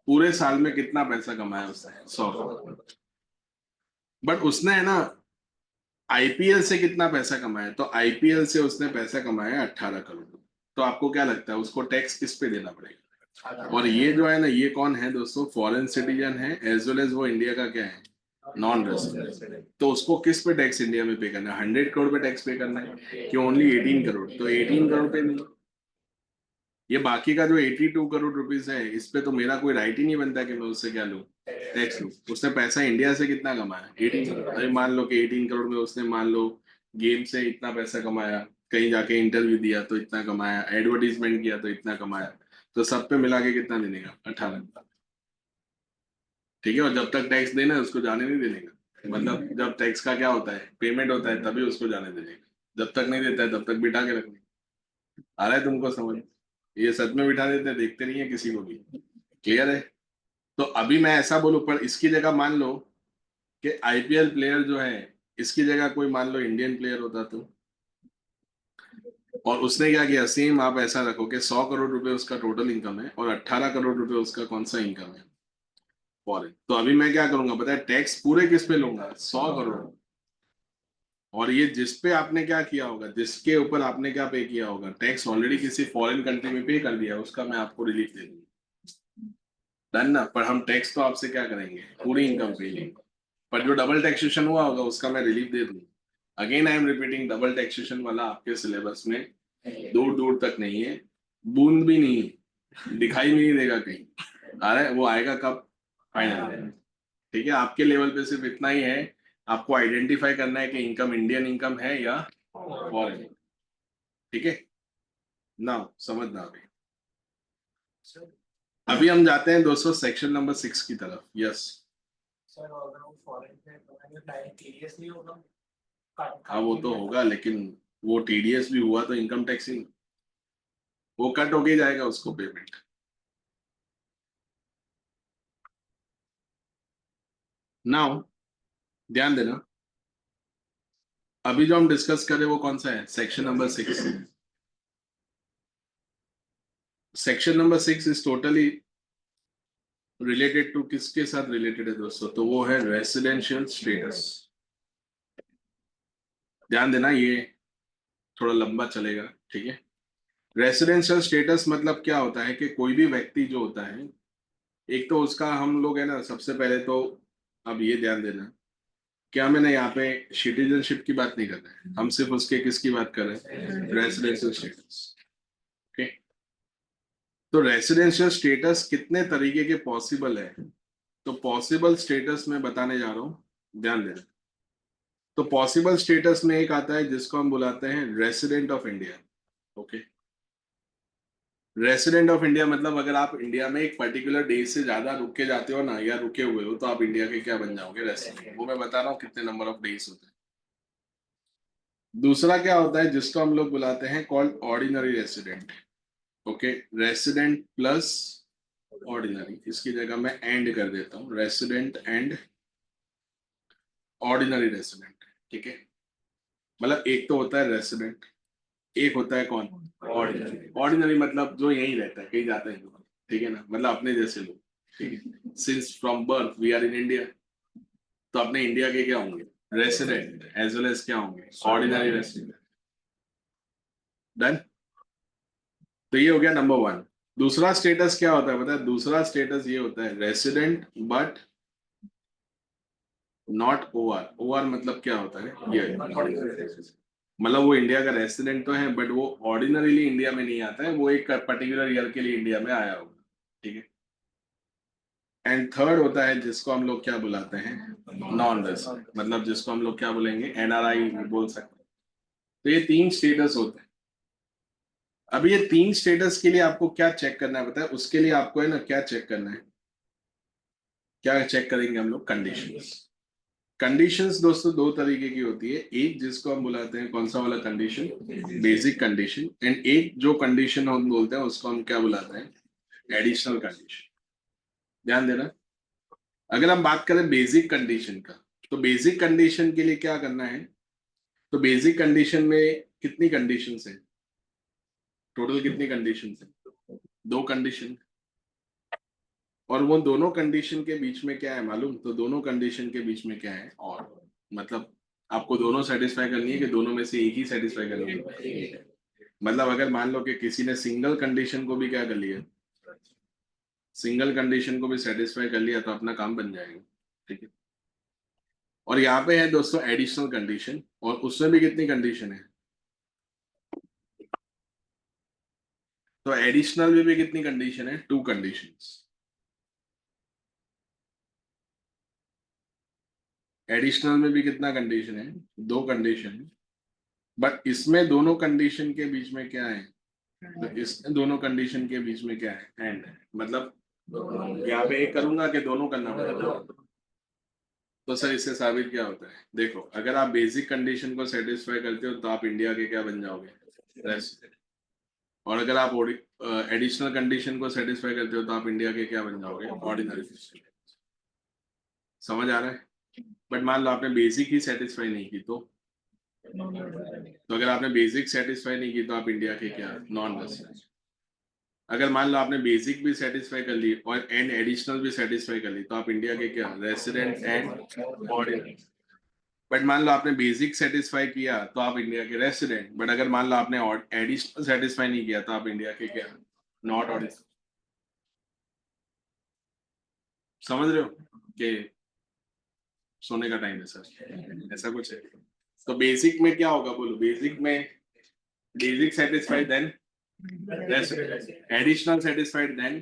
पूरे साल में कितना पैसा कमाया उसने, 100 करोड़। बट उसने है ना आईपीएल से कितना पैसा कमाया, तो आईपीएल से उसने पैसा कमाया 18 करोड़। तो आपको क्या लगता है उसको टैक्स किस पे देना पड़ेगा, और ये जो है ना, ये कौन है दोस्तों, फॉरेन सिटीजन है, एज वेल एज वो इंडिया का क्या है, नॉन रेसिडेंट। तो उसको किस पे टैक्स इंडिया में पे करना है, 100 करोड़ पे टैक्स पे करना है, कि ओनली 18 करोड़, तो 18 करोड़ पे नहीं, ये बाकी का जो 82 करोड़ रुपीज है, इस पे तो मेरा कोई राइट ही नहीं बनता कि मैं उससे क्या लूँ, टैक्स लूँ। उसने पैसा इंडिया से कितना कमाया, 18। अरे मान लो कि 18 करोड़ में उसने मान लो गेम से इतना पैसा कमाया, कहीं जाके इंटरव्यू दिया तो इतना कमाया, एडवर्टीजमेंट किया तो इतना कमाया, तो सब पे मिला के कितना देने का, 18। ठीक है, और जब तक टैक्स देना है उसको जाने नहीं देने का, मतलब जब टैक्स का क्या होता है, पेमेंट होता है, तभी उसको जाने देने का, जब तक नहीं देता है तब तक बिठा के रखने। आ रहा है तुमको समझ, ये सच में बिठा देते हैं, देखते नहीं है किसी को भी, क्लियर है। तो अभी मैं ऐसा बोलूं, पर इसकी जगह मान लो कि आईपीएल प्लेयर जो है, इसकी जगह कोई मान लो इंडियन प्लेयर होता तो, और उसने क्या किया, सेम आप ऐसा रखो कि 100 करोड़ रुपए उसका टोटल इनकम है और 18 करोड़ रुपए उसका कौन सा इनकम है, फॉरेन। तो अभी मैं क्या करूंगा पता है, टैक्स पूरे किस पे लूंगा, 100 करोड़। और ये जिस पे आपने क्या किया होगा, जिसके ऊपर आपने क्या पे किया होगा टैक्स, ऑलरेडी किसी फॉरेन कंट्री में पे कर दिया, उसका मैं आपको रिलीफ दे दूंगा, डन ना। पर हम टैक्स तो आपसे क्या करेंगे, पूरी इनकम पे लेंगे, पर जो डबल टैक्सेशन हुआ होगा उसका मैं रिलीफ दे दूंगा। Again I am repeating, double taxation वाला आपके सिलेबस में दूर दूर तक नहीं है, बूंद भी नहीं, दिखाई भी नहीं देगा कहीं। अरे वो आएगा कब? फाइनल। ठीक है, आपके लेवल पे सिर्फ इतना ही है, आपको आइडेंटिफाई करना है कि इनकम इंडियन इनकम है या फॉरेन। ठीक है, ना समझना अभी। अभी हम जाते हैं दोस्तों सेक्शन नंबर 6 की तरफ। यस सर, अगर वो फॉरेन में बनाएंगे डायरेक्ट टीडीएस नहीं होगा? हाँ वो तो होगा, लेकिन वो टीडीएस भी हुआ तो इनकम टैक्स ही, वो कट होके जाएगा उसको पेमेंट। नाउ ध्यान देना, अभी जो हम डिस्कस कर रहे हैं वो कौन सा है? Section number 6। Section number 6 is totally related to, किसके साथ रिलेटेड है दोस्तों? तो वो है रेसिडेंशियल स्टेटस। ध्यान देना, ये थोड़ा लंबा चलेगा। ठीक है, रेसिडेंशियल स्टेटस मतलब क्या होता है कि कोई भी व्यक्ति जो होता है, एक तो उसका हम लोग है ना, सबसे पहले तो अब ये ध्यान देना, क्या मैंने यहाँ पे सिटीजनशिप की बात नहीं कर रहे हैं, हम सिर्फ उसके किसकी बात कर रहे हैं? Residential status. ओके, तो रेसिडेंशियल स्टेटस कितने तरीके के पॉसिबल है? तो पॉसिबल स्टेटस में बताने जा रहा हूं, ध्यान देना। तो पॉसिबल स्टेटस में एक आता है जिसको हम बुलाते हैं resident of India. Okay, resident of India मतलब अगर आप इंडिया में एक पर्टिकुलर डे से ज्यादा रुक के जाते हो ना, या रुके हुए हो, तो आप इंडिया के क्या बन जाओगे? रेसिडेंट। वो मैं बता रहा हूँ कितने नंबर ऑफ डेज होते हैं। दूसरा क्या होता है जिसको हम लोग बुलाते हैं called ordinary resident. Okay, resident plus ordinary, इसकी जगह मैं एंड कर देता हूँ, रेसिडेंट एंड ऑर्डिनरी रेसिडेंट। ठीक है, मतलब एक तो होता है रेसिडेंट, एक होता है कौन? ऑर्डिनरी। ऑर्डिनरी मतलब जो यहीं रहता है, कहीं जाता है नहीं। ठीक है ना, मतलब अपने जैसे लोग। ठीक है, since from birth we are in India, तो अपने इंडिया के क्या होंगे? रेसिडेंट एज वेल एज क्या होंगे? Ordinary resident. डन। तो ये हो गया नंबर 1। दूसरा स्टेटस क्या होता है पता है? दूसरा स्टेटस ये होता है resident but not OR. OR मतलब क्या होता है? ये मतलब वो इंडिया का रेसिडेंट तो है, बट वो ऑर्डिनरीली इंडिया में नहीं आता है, वो एक पर्टिकुलर ईयर के लिए इंडिया में आया होगा। ठीक है, एंड थर्ड होता है जिसको हम लोग क्या बुलाते हैं? नॉन रेसिडेंट, मतलब जिसको हम लोग क्या बोलेंगे? एनआरआई बोल सकते हैं। तो ये 3 स्टेटस होते हैं। अभी ये 3 स्टेटस के लिए आपको क्या चेक करना है पता है? उसके लिए आपको है ना क्या चेक करना है? क्या चेक करेंगे हम लोग? कंडीशंस। कंडीशंस दोस्तों दो तरीके की होती है, एक जिसको हम बुलाते हैं कौन सा वाला कंडीशन? Basic condition. एंड एक जो कंडीशन हम बोलते हैं उसको हम क्या बुलाते हैं? Additional condition. ध्यान देना, अगर हम बात करें बेसिक कंडीशन का, तो बेसिक कंडीशन के लिए क्या करना है? तो बेसिक कंडीशन में कितनी कंडीशंस है? टोटल कितनी कंडीशंस है? 2 कंडीशन। और वो दोनों कंडीशन के बीच में क्या है मालूम? तो दोनों कंडीशन के बीच में क्या है? और मतलब आपको दोनों सेटिस्फाई करनी है कि दोनों में से एक ही सेटिस्फाई करनी है? मतलब अगर मान लो कि किसी ने सिंगल कंडीशन को भी क्या कर लिया, सिंगल कंडीशन को भी सेटिस्फाई कर लिया, तो अपना काम बन जाएगा। ठीक है, और यहाँ पे है दोस्तों एडिशनल कंडीशन, और उसमें भी कितनी कंडीशन है? तो एडिशनल में भी कितनी कंडीशन है? 2 कंडीशंस। एडिशनल में भी कितना कंडीशन है? 2 कंडीशन। बट इसमें दोनों कंडीशन के बीच में क्या है? तो इस दोनों कंडीशन के बीच में क्या है? एंड है। मतलब यहाँ पे एक करूंगा कि दोनों करना पड़ेगा। तो सर इससे साबित क्या होता है? देखो, अगर आप बेसिक कंडीशन को सेटिस्फाई करते हो तो आप इंडिया के क्या बन जाओगे? रेसिडेंट। और अगर आप एडिशनल कंडीशन को सेटिस्फाई करते हो तो आप इंडिया के क्या बन जाओगे? ऑर्डिनरी। समझ आ रहा है? बट मान लो आपने बेसिक ही सेटिस्फाई नहीं की, तो अगर आपने बेसिक सेटिस्फाई नहीं की तो आप इंडिया के क्या? Non resident. अगर मान लो आपने बेसिक भी सेटिस्फाई कर ली और एंड एडिशनल भी सेटिस्फाई कर ली, तो आप इंडिया के क्या? Resident and ordinary. बट मान लो आपने बेसिक सेटिस्फाई किया तो आप इंडिया के रेसिडेंट, बट अगर मान लो आपने एडिशनल सेटिस्फाई नहीं किया तो आप इंडिया के क्या? Not ordinary. समझ रहे हो कि सोने का टाइम है सर, ऐसा कुछ है? तो बेसिक में क्या होगा बोलो? बेसिक में basic satisfy then additional satisfied then,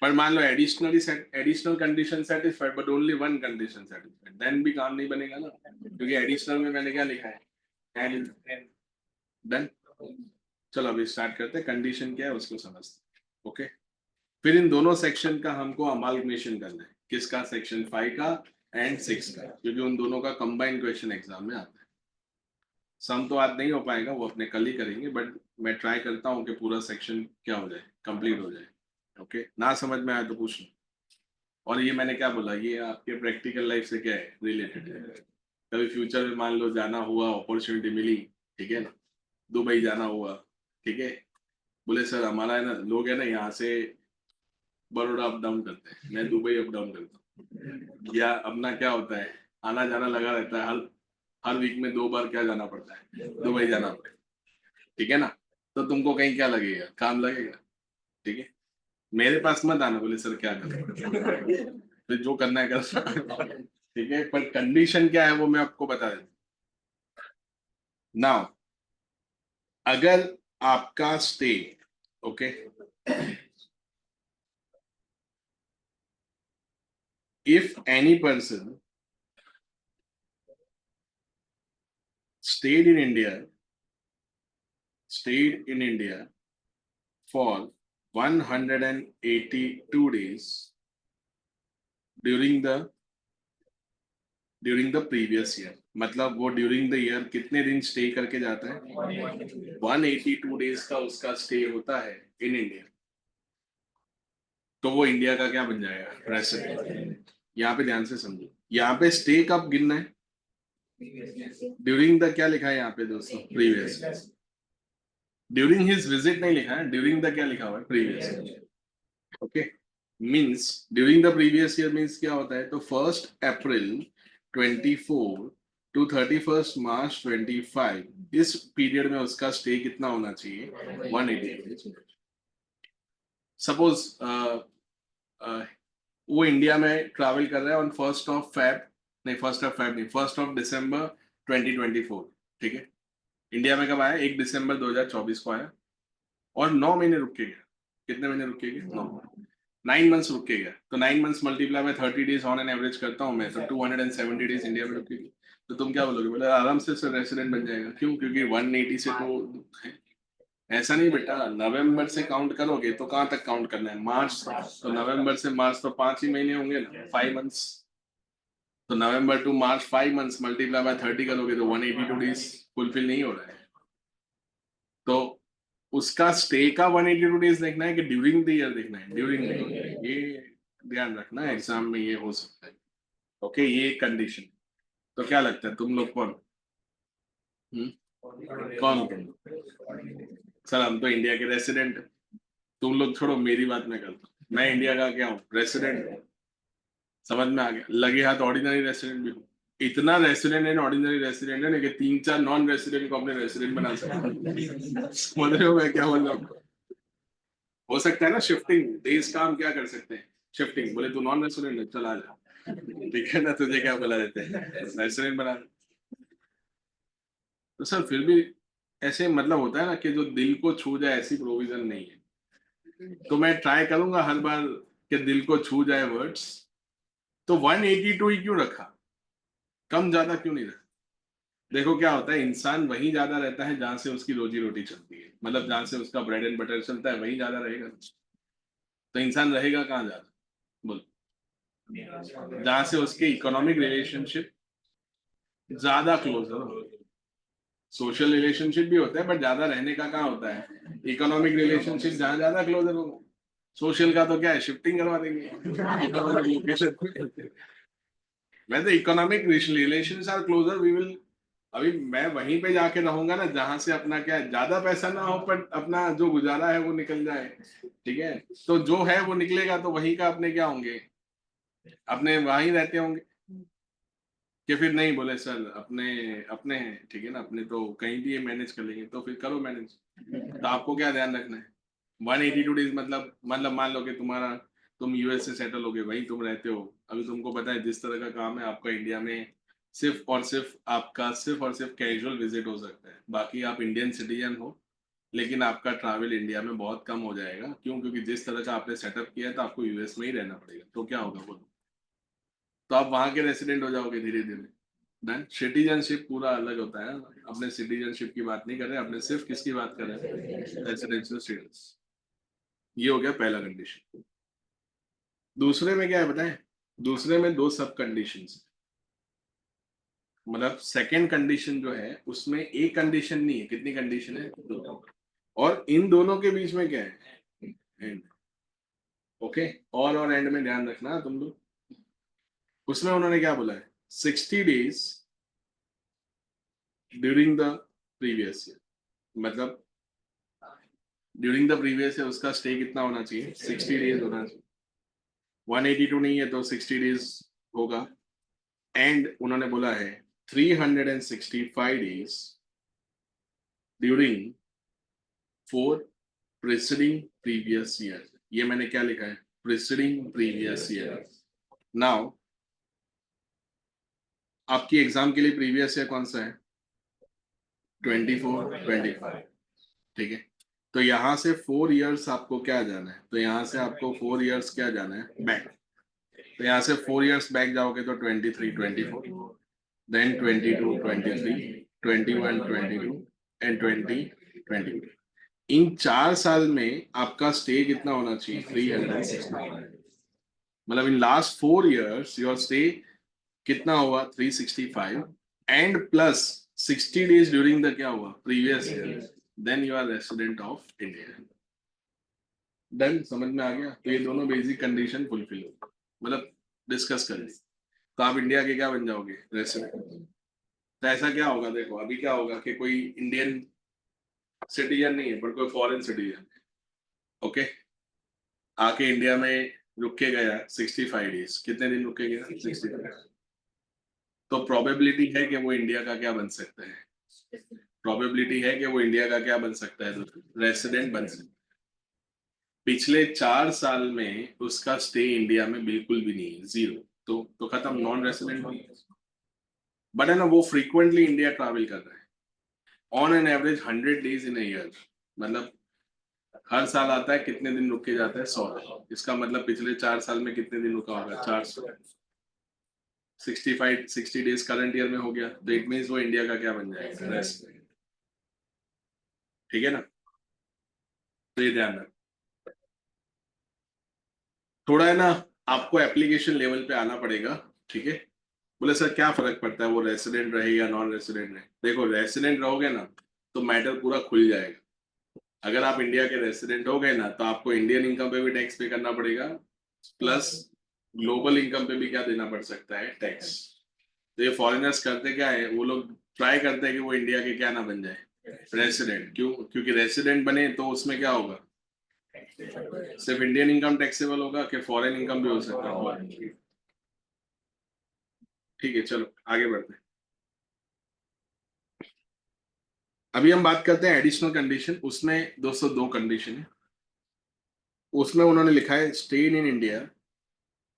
पर मान लो additional condition satisfied but only one condition satisfied, then भी काम नहीं बनेगा ना, क्योंकि एडिशनल में मैंने क्या लिखा है, एंड देन। चलो अभी स्टार्ट करते हैं, कंडीशन क्या है उसको समझते हैं। ओके, फिर इन दोनों सेक्शन का हमको अमालगमेशन करना है, किसका, सेक्शन 5 का एंड 6 का, क्योंकि उन दोनों का कंबाइंड क्वेश्चन एग्जाम में आता है। सम तो आज नहीं हो पाएगा, वो अपने कल ही करेंगे, बट मैं ट्राई करता हूँ कि पूरा सेक्शन क्या हो जाए, कंप्लीट हो जाए। ओके, ना समझ में आए तो पूछ लो। और ये मैंने क्या बोला, ये आपके प्रैक्टिकल लाइफ से क्या है, रिलेटेड है। कभी फ्यूचर में मान लो जाना हुआ, अपॉर्चुनिटी मिली, ठीक है ना, दुबई जाना हुआ, ठीक है, बोले सर हमारा है ना, लोग है ना यहाँ से बड़ौदा अप डाउन करते हैं, मैं दुबई अप डाउन करता हूँ, या अपना क्या होता है, आना जाना लगा रहता है, हर हर वीक में 2 बार क्या जाना पड़ता है, दुबई जाना पड़ता है, ठीक है ना। तो तुमको कहीं क्या लगेगा, काम लगेगा, ठीक है। मेरे पास मत आना, बोले सर क्या करें, फिर जो करना है कर, ठीक है। पर कंडीशन क्या है वो मैं आपको बता देता नाउ। अगर आपका stay, okay, if any person stayed in India, stayed in India for 182 days during the previous year, मतलब वो ड्यूरिंग द ईयर कितने दिन स्टे करके जाता है, 182 डेज का उसका स्टे होता है इन इंडिया, तो वो इंडिया का क्या बन जाएगा, रेसिडेंट। यहाँ पे ध्यान से समझो, यहाँ पे स्टे कब गिनना है, ड्यूरिंग द क्या लिखा है यहाँ पे दोस्तों, प्रीवियस। ड्यूरिंग हिज विजिट नहीं लिखा है, ड्यूरिंग द क्या लिखा हुआ है, previous. Okay, means during the previous year means क्या होता है, तो 1 अप्रैल 24 टू 31 मार्च 25, इस पीरियड में उसका स्टे कितना होना चाहिए, 180। सपोज वो इंडिया में ट्रैवल कर रहा है ऑन 1 ऑफ फेब, नहीं 1 ऑफ फेब नहीं, 1 ऑफ दिसंबर 2024, ठीक है। इंडिया में कब आया, 1 दिसंबर 2024 को आया, और 9 महीने रुक के गया। कितने महीने रुक के गया, 9 मंथ्स रुक के गया, तो 9 मंथ्स मल्टीप्लाई में 30 डेज ऑन एन एवरेज करता हूँ मैं, तो 270 डेज इंडिया में रुकेगी। तो तुम क्या बोलोगे, बोले आराम से सर रेसिडेंट बन जाएगा, क्यों, क्योंकि 180 से तो है। ऐसा नहीं बेटा, नवंबर से काउंट करोगे तो कहाँ तक काउंट करना है, मार्च, तो नवंबर से मार्च तो 5 ही महीने होंगे ना, 5 मंथ्स, तो November to March 5 months multiply by 30 करोगे तो 182 डेज फुलफिल नहीं हो रहा है। तो उसका स्टे का 182 डेज देखना है कि ड्यूरिंग द ईयर देखना है, ड्यूरिंग द ईयर, ये ध्यान रखना है, एग्जाम में ये हो सकता है। ओके, ये कंडीशन। तो क्या लगता है तुम लोग कौन, कौन सर, हम तो इंडिया के रेसिडेंट, तुम लोग छोड़ो, मेरी बात मैं करता हूँ, मैं इंडिया का क्या हूँ, रेसिडेंट हूँ। समझ में आ गया, लगे हाथ ऑर्डिनरी रेसिडेंट भी हूँ। इतना रेसिडेंट एंड ऑर्डिनरी रेसिडेंट है ना कि 3-4 नॉन रेसिडेंट को अपने रेसिडेंट बना सकते, समझ रहे हो मैं क्या बोल रहा हूँ। हो सकता है ना शिफ्टिंग, देश का हम क्या कर सकते हैं, शिफ्टिंग, बोले तू नॉन रेसिडेंट है चला जा, ठीक है ना, तुझे क्या बोला देते हैं, रेसिडेंट बना। तो सर फिर भी ऐसे मतलब होता है ना कि जो दिल को छू जाए, ऐसी प्रोविजन नहीं है, तो मैं ट्राई करूंगा हर बार कि दिल को छू जाए वर्ड्स। तो 182 ही क्यों रखा, कम ज्यादा क्यों नहीं रखा। देखो क्या होता है, इंसान वहीं ज्यादा रहता है जहां से उसकी रोजी रोटी चलती है, मतलब जहां से उसका ब्रेड एंड बटर चलता है वहीं ज्यादा रहेगा, तो इंसान रहेगा कहाँ ज्यादा, बोल, जहां से उसके इकोनॉमिक रिलेशनशिप ज्यादा क्लोजर हो। सोशल रिलेशनशिप भी होता है बट ज्यादा रहने का कहाँ होता है, इकोनॉमिक रिलेशनशिप जहां ज्यादा क्लोजर होगा। सोशल का तो क्या है, शिफ्टिंग करवा देंगे इकोनॉमिक लोकेशन, वैसे economic relations are closer, we will, अभी मैं वहीं पे जाके रहूंगा ना जहां से अपना क्या है, ज्यादा पैसा ना हो पर अपना जो गुजारा है वो निकल जाए, ठीक है। तो जो है वो निकलेगा, तो वहीं का अपने क्या होंगे, अपने वहीं रहते होंगे, कि फिर नहीं बोले सर अपने अपने हैं, ठीक है ना, अपने तो कहीं भी मैनेज कर लेंगे, तो फिर करो मैनेज। तो आपको क्या ध्यान रखना है, 182 डेज मतलब मान लो कि तुम यूएस से सेटल हो गए, वहीं तुम रहते हो, अभी तुमको पता है जिस तरह का काम है आपका इंडिया में, सिर्फ और सिर्फ आपका सिर्फ और सिर्फ कैजुअल विजिट हो सकता है, बाकी आप इंडियन सिटीजन हो, लेकिन आपका ट्रैवल इंडिया में बहुत कम हो जाएगा। क्यों? क्योंकि जिस तरह का आपने सेटअप किया है तो आपको यूएस में ही रहना पड़ेगा। तो क्या होगा बोलो? तो आप वहां के रेसिडेंट हो जाओगे धीरे धीरे। देन सिटीजनशिप पूरा अलग होता है। अपने सिटीजनशिप की बात नहीं कर रहे, अपने सिर्फ किसकी बात कर रहे हैं? Residential status. ये हो गया पहला कंडीशन। दूसरे में क्या है बताएं? दूसरे में दो सब कंडीशंस। मतलब सेकंड कंडीशन जो है उसमें एक कंडीशन नहीं है, कितनी कंडीशन है? दो। और इन दोनों के बीच में क्या है? एंड। ओके। और एंड में ध्यान रखना तुम लोग। उसमें उन्होंने क्या बोला है? 60 days during the previous year. मतलब ड्यूरिंग द प्रीवियस ईयर उसका स्टे कितना होना चाहिए? 60 days होना चाहिए। 182 नहीं है तो 60 days होगा। एंड उन्होंने बोला है 365 days during 4 preceding previous year। ये मैंने क्या लिखा है? preceding previous year। नाउ आपकी एग्जाम के लिए प्रीवियस ईयर कौन सा है? 24-25। ठीक है। तो यहाँ से 4 years आपको क्या जाना है? तो यहाँ से आपको 4 years क्या जाना है? बैक। तो यहाँ से 4 years बैक जाओगे तो 23-24, देन 22-23, 21-22 एंड 20-22। इन 4 साल में आपका स्टे कितना होना चाहिए? 365। मतलब in last 4 years your stay कितना हुआ? 365 and plus 60 days during the क्या हुआ? Previous year. Then you are resident of India. Done? समझ में आ गया? तो ये दोनों बेसिक कंडीशन फुलफिल हो, मतलब डिस्कस करें तो आप इंडिया के क्या बन जाओगे? रेसिडेंट। तो ऐसा क्या होगा? देखो अभी क्या होगा कि कोई इंडियन सिटीजन नहीं है पर कोई फॉरेन सिटीजन, ओके, आके इंडिया में रुक के गया 65 days। कितने दिन रुक के गया? 65। तो प्रोबेबिलिटी है कि वो इंडिया का क्या बन सकता है? प्रोबेबिलिटी है कि वो इंडिया का क्या बन सकता है? रेसिडेंट बन सकता है। पिछले 4 साल में उसका स्टे इंडिया में बिल्कुल भी नहीं है, जीरो। तो खत्म, नॉन रेसिडेंट बन गया। बट है ना, वो फ्रीक्वेंटली इंडिया ट्रैवल कर रहा है on an average 100 days in year. मतलब हर साल आता है, कितने दिन रुक के जाता है? 100। इसका मतलब पिछले 4 साल में कितने दिन रुका होगा? 400। 60 days करंट ईयर में हो गया, तो इट मीन्स वो इंडिया का क्या बन जाएगा? रेसिडेंट। ठीक है ना? तो ये ध्यान रख। थोड़ा है ना, आपको एप्लीकेशन लेवल पे आना पड़ेगा। ठीक है। बोले सर क्या फर्क पड़ता है वो रेसिडेंट रहे या नॉन रेसिडेंट रहे? देखो रेसिडेंट रहोगे ना तो मैटर पूरा खुल जाएगा। अगर आप इंडिया के रेसिडेंट हो गए ना तो आपको इंडियन इनकम पे भी टैक्स पे करना पड़ेगा, प्लस ग्लोबल इनकम पे भी क्या देना पड़ सकता है? टैक्स। तो ये फॉरेनर्स करते क्या है, वो लोग ट्राई करते हैं कि वो इंडिया के क्या ना बन जाए? रेसिडेंट। क्यों? क्योंकि रेसिडेंट बने तो उसमें क्या होगा? सिर्फ इंडियन इनकम टैक्सेबल होगा कि फॉरेन इनकम भी हो सकता है? ठीक है, चलो आगे बढ़ते हैं। अभी हम बात करते हैं एडिशनल कंडीशन। उसमें 202 कंडीशन है। उसमें उन्होंने लिखा है state in India,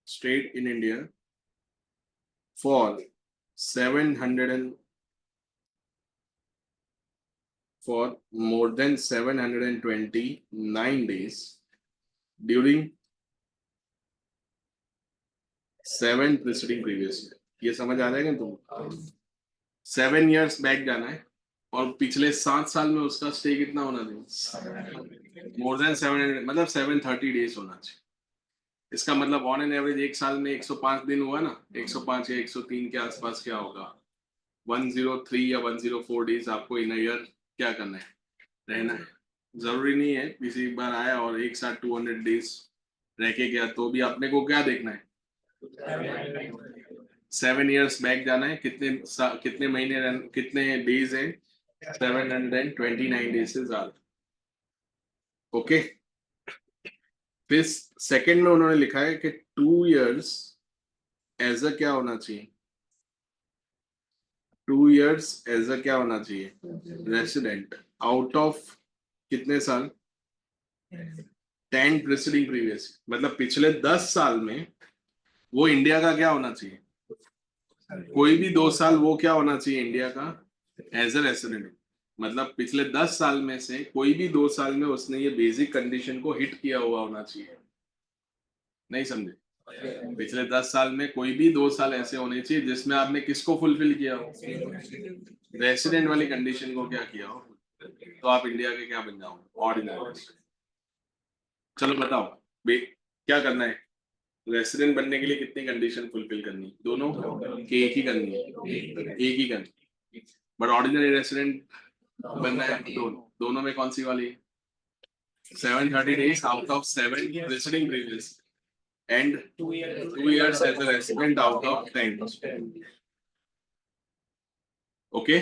state in India for 700 for more than 729 days during 7 preceding previous year। ये समझ आ जाएगा तुम? 7 years बैक जाना है और पिछले 7 साल में उसका स्टे कितना होना चाहिए? मोर देन 700, मतलब 730 days होना चाहिए। इसका मतलब ऑन एन एवरेज एक साल में 105 दिन हुआ ना, 105 या 103 के आसपास क्या होगा? 103 या 104 डेज आपको इन ईयर क्या करना है? रहना है। जरूरी नहीं है किसी बार आया और एक साथ 200 डेज रह के गया, तो भी अपने को क्या देखना है? 7 years बैक जाना है। कितने महीने कितने डेज है? 729 डेज से ज्यादा। ओके। फिर सेकंड में उन्होंने लिखा है कि 2 years एज अ क्या होना चाहिए? 2 years एज अ क्या होना चाहिए? रेसिडेंट आउट ऑफ कितने साल? 10 प्रीसीडिंग प्रीवियस। मतलब पिछले 10 साल में वो इंडिया का क्या होना चाहिए? कोई भी 2 साल वो क्या होना चाहिए इंडिया का? As a resident. मतलब पिछले 10 साल में से कोई भी 2 साल में उसने ये बेसिक कंडीशन को हिट किया हुआ होना चाहिए। नहीं समझे? पिछले 10 साल में कोई भी 2 साल ऐसे होने चाहिए जिसमें आपने किसको फुलफिल किया हो, रेसिडेंट वाली कंडीशन को क्या किया हो, तो आप इंडिया के क्या बन जाओगे, ऑर्डिनरी। चलो बताओ क्या करना है, रेसिडेंट बनने के लिए कितनी कंडीशन फुलफिल करनी है? दोनों कि एक ही करनी है? एक ही करनी। बट ऑर्डिनरी रेसिडेंट बनना है दोनों में कौन सी वाली? 730 days out of 7 visiting previous and 2 years as a resident out of 10. Okay,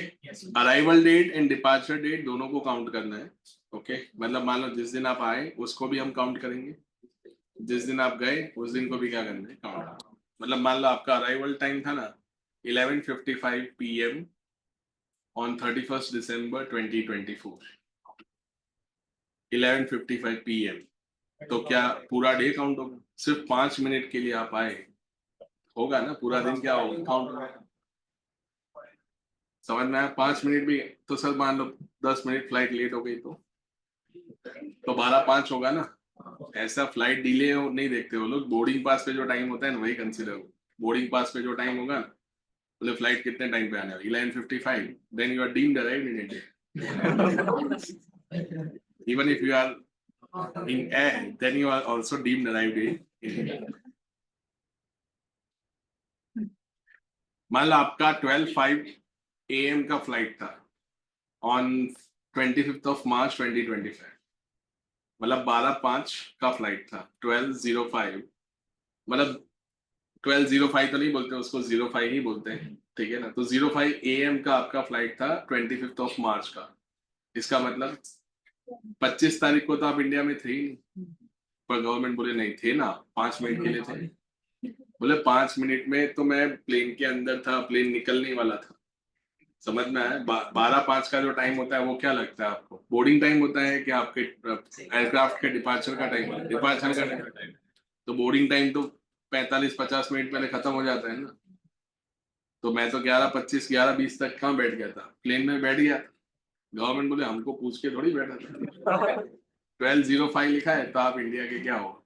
arrival date and departure date दोनों को काउंट करना है। ओके मतलब मान लो जिस दिन आप आए उसको भी हम काउंट करेंगे, जिस दिन आप गए उस दिन को भी क्या करना है, काउंट। मतलब मान लो आपका अराइवल टाइम था ना 11:55 PM on 31st December 2024, 11:55 PM, तो क्या पूरा डे काउंट होगा? सिर्फ 5 मिनट के लिए आप आए, होगा ना पूरा दिन क्या होगा, काउंट होगा। समझ में आया? 5 मिनट भी तो सर मान लो 10 मिनट फ्लाइट लेट हो गई तो 12:05 होगा ना। ऐसा फ्लाइट डिले हो नहीं देखते वो लोग, बोर्डिंग पास पे जो टाइम होता है ना वही कंसिडर हो। बोर्डिंग पास पे जो टाइम होगा ना, मतलब फ्लाइट कितने टाइम पे आने वाली, 11:55, then you are deemed arrived in India. Even if you are in air then you are also deemed arrived in India. मान लो आपका 12:05 AM का फ्लाइट था ऑन 25th March 2025, मतलब 12:05 का फ्लाइट था, 12:05, मतलब 12:05 तो नहीं बोलते उसको, 05 ही बोलते हैं, ठीक है ना। तो 05 AM का आपका फ्लाइट था 25th March का। इसका मतलब 25 तारीख को तो आप इंडिया में थे ही नहीं, पर गवर्नमेंट बोले नहीं थे ना, 5 मिनट के लिए थे। बोले 5 मिनट में तो मैं प्लेन के अंदर था, प्लेन निकलने वाला था। समझ में आया? 12:05 का जो टाइम होता है वो क्या लगता है आपको, बोर्डिंग टाइम होता है कि आपके एयरक्राफ्ट के डिपार्चर का टाइम? डिपार्चर का टाइम। तो बोर्डिंग टाइम तो 45-50 मिनट पहले खत्म हो जाता है ना। तो मैं तो 11:25 11:20 तक कहाँ बैठ गया था, प्लेन में बैठ गया था। गवर्नमेंट बोले हमको पूछ के थोड़ी बैठा था। 12:05 लिखा है तो आप इंडिया के क्या हो।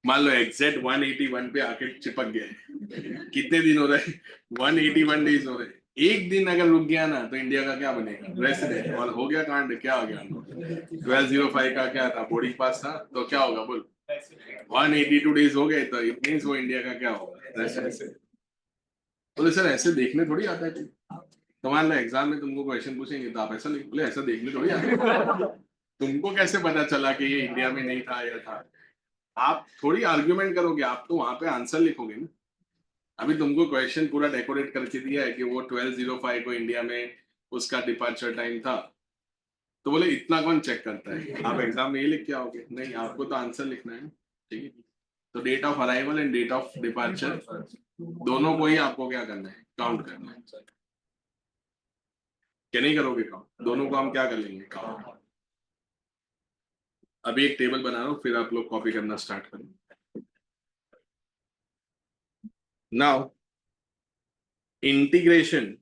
मान लो एग्जैक्ट 181 पे आके चिपक गए, कितने दिन हो रहे, 181 डेज हो रहे, एक दिन अगर रुक गया ना तो इंडिया का क्या बनेगा, रेसिडेंट। और हो गया कांड, क्या हो गया, 12:05 का क्या था, बोर्डिंग पास था, तो क्या होगा बोल, 182 डेज हो गए, तो इट मींस वो इंडिया का क्या होगा, रेसिडेंट। बोले सर ऐसे देखने थोड़ी आता है तो मान लो एग्जाम में तुमको क्वेश्चन पूछेंगे तो आप ऐसा लिख, बोले ऐसा देखने थोड़ी आता है। तुमको कैसे पता चला कि ये इंडिया में नहीं था या था? आप थोड़ी आर्ग्यूमेंट करोगे, आप तो वहां पे आंसर लिखोगे ना। अभी तुमको क्वेश्चन पूरा डेकोरेट करके दिया है कि वो 12:05 को इंडिया में उसका डिपार्चर टाइम था, तो बोले इतना कौन चेक करता है, आप एग्जाम में ये लिख के आओगे? नहीं, आपको तो आंसर लिखना है, ठीक है। तो date of arrival and date of departure दोनों को ही आपको क्या करना है, काउंट करना है। क्या नहीं करोगे काउंट, दोनों को हम क्या कर लेंगे, काउंट। अभी एक टेबल बना रहा हूँ, फिर आप लोग कॉपी करना स्टार्ट करें। Now integration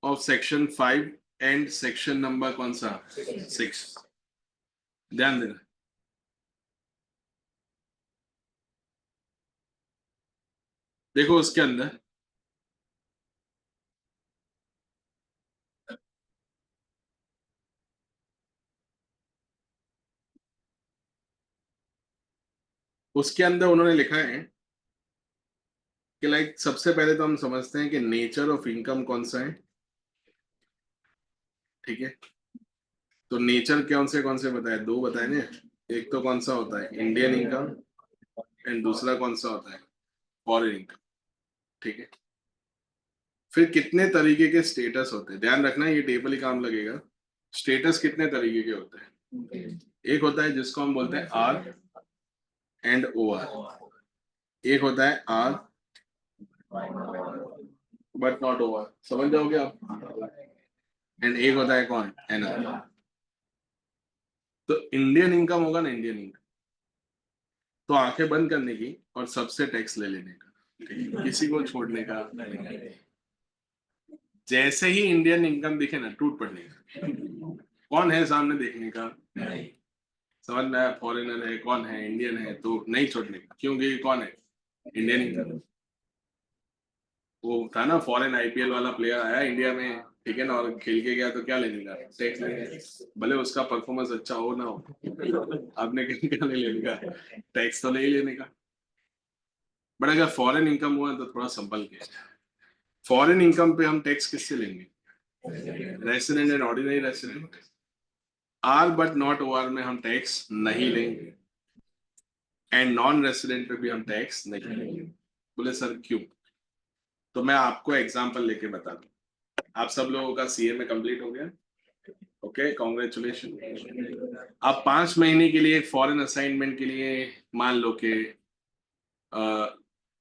of section 5 and section number कौन सा, 6, ध्यान देना। देखो उसके अंदर उन्होंने लिखा है कि लाइक सबसे पहले तो हम समझते हैं कि नेचर ऑफ इनकम कौन सा है, ठीक है। तो नेचर कौन से बताए, दो बताए ना। एक तो कौन सा होता है, इंडियन इनकम, एंड दूसरा कौन सा होता है, फॉरेन इनकम, ठीक है। फिर कितने तरीके के स्टेटस होते हैं, ध्यान रखना ये टेबल ही काम लगेगा। स्टेटस कितने तरीके के होते हैं, एक होता है जिसको हम बोलते हैं आर एंड ओ आर, एक होता है R but not O R, समझ जाओगे आप, एंड एक होता है कौन, एन आर। तो इंडियन इनकम होगा ना, इंडियन इनकम तो आंखें बंद करने की और सबसे टैक्स ले लेने का, ठीक है? किसी को छोड़ने का नहीं। जैसे ही इंडियन इनकम दिखे ना टूट पड़ने का, कौन है सामने देखने का, समझ में आया, फॉरेनर है कौन है, इंडियन है, तो नहीं छोड़ने का, क्योंकि कौन है, इंडियन इनकम। वो था ना फॉरेन आईपीएल वाला प्लेयर आया इंडिया में, ठीक है ना, और खेल के गया, तो क्या लेने का, टैक्स लेने का। भले उसका परफॉर्मेंस अच्छा हो ना हो, आपने क्या नहीं लेने का, टैक्स तो नहीं लेने का। बट अगर फॉरेन इनकम हुआ तो थोड़ा संभल के, फॉरेन इनकम पे हम टैक्स किससे लेंगे, resident and ordinary resident, R but not OR में हम टैक्स नहीं लेंगे, एंड नॉन रेसिडेंट पे भी हम टैक्स नहीं लेंगे। बोले सर क्यों, तो मैं आपको एग्जांपल लेके बता दूं। आप सब लोगों का सीए में कंप्लीट हो गया, ओके कॉन्ग्रेचुलेशन। आप 5 महीने के लिए फॉरेन असाइनमेंट के लिए, मान लो कि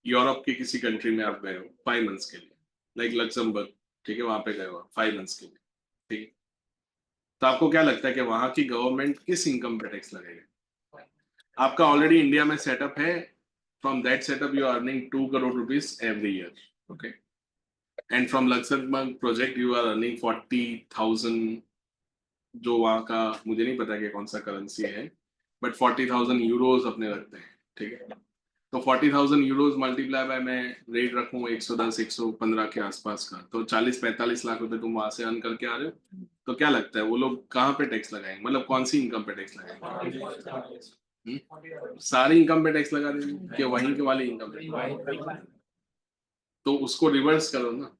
यूरोप की किसी कंट्री में आप गए हो 5 मंथ्स के लिए, लाइक लक्समबर्ग, ठीक है, वहां पे गए हो 5 मंथ्स के लिए, ठीक है। तो आपको क्या लगता है कि वहां की गवर्नमेंट किस इनकम पे टैक्स लगेगी, आपका ऑलरेडी इंडिया में सेटअप है, from that setup you are earning 2 crore rupees every year, okay, and from Luxembourg project you are earning 40,000, जो वहाँ का मुझे नहीं पता कि कौन सा करेंसी है, बट 40,000 यूरोज अपने रखते हैं, ठीक है। तो 40,000 यूरोज मल्टीप्लाई बाय, मैं रेट रखूँ 110 115 के आसपास का, तो 40-45 लाख रुपए तुम वहां से अर्न करके आ रहे हो। तो क्या लगता है वो लोग कहाँ पे टैक्स लगाएंगे, मतलब कौन सी इनकम पे टैक्स लगाएंगे, सारी इनकम पे टैक्स लगा देंगे कि वहीं के वाली इनकम पे, तो उसको रिवर्स करो ना।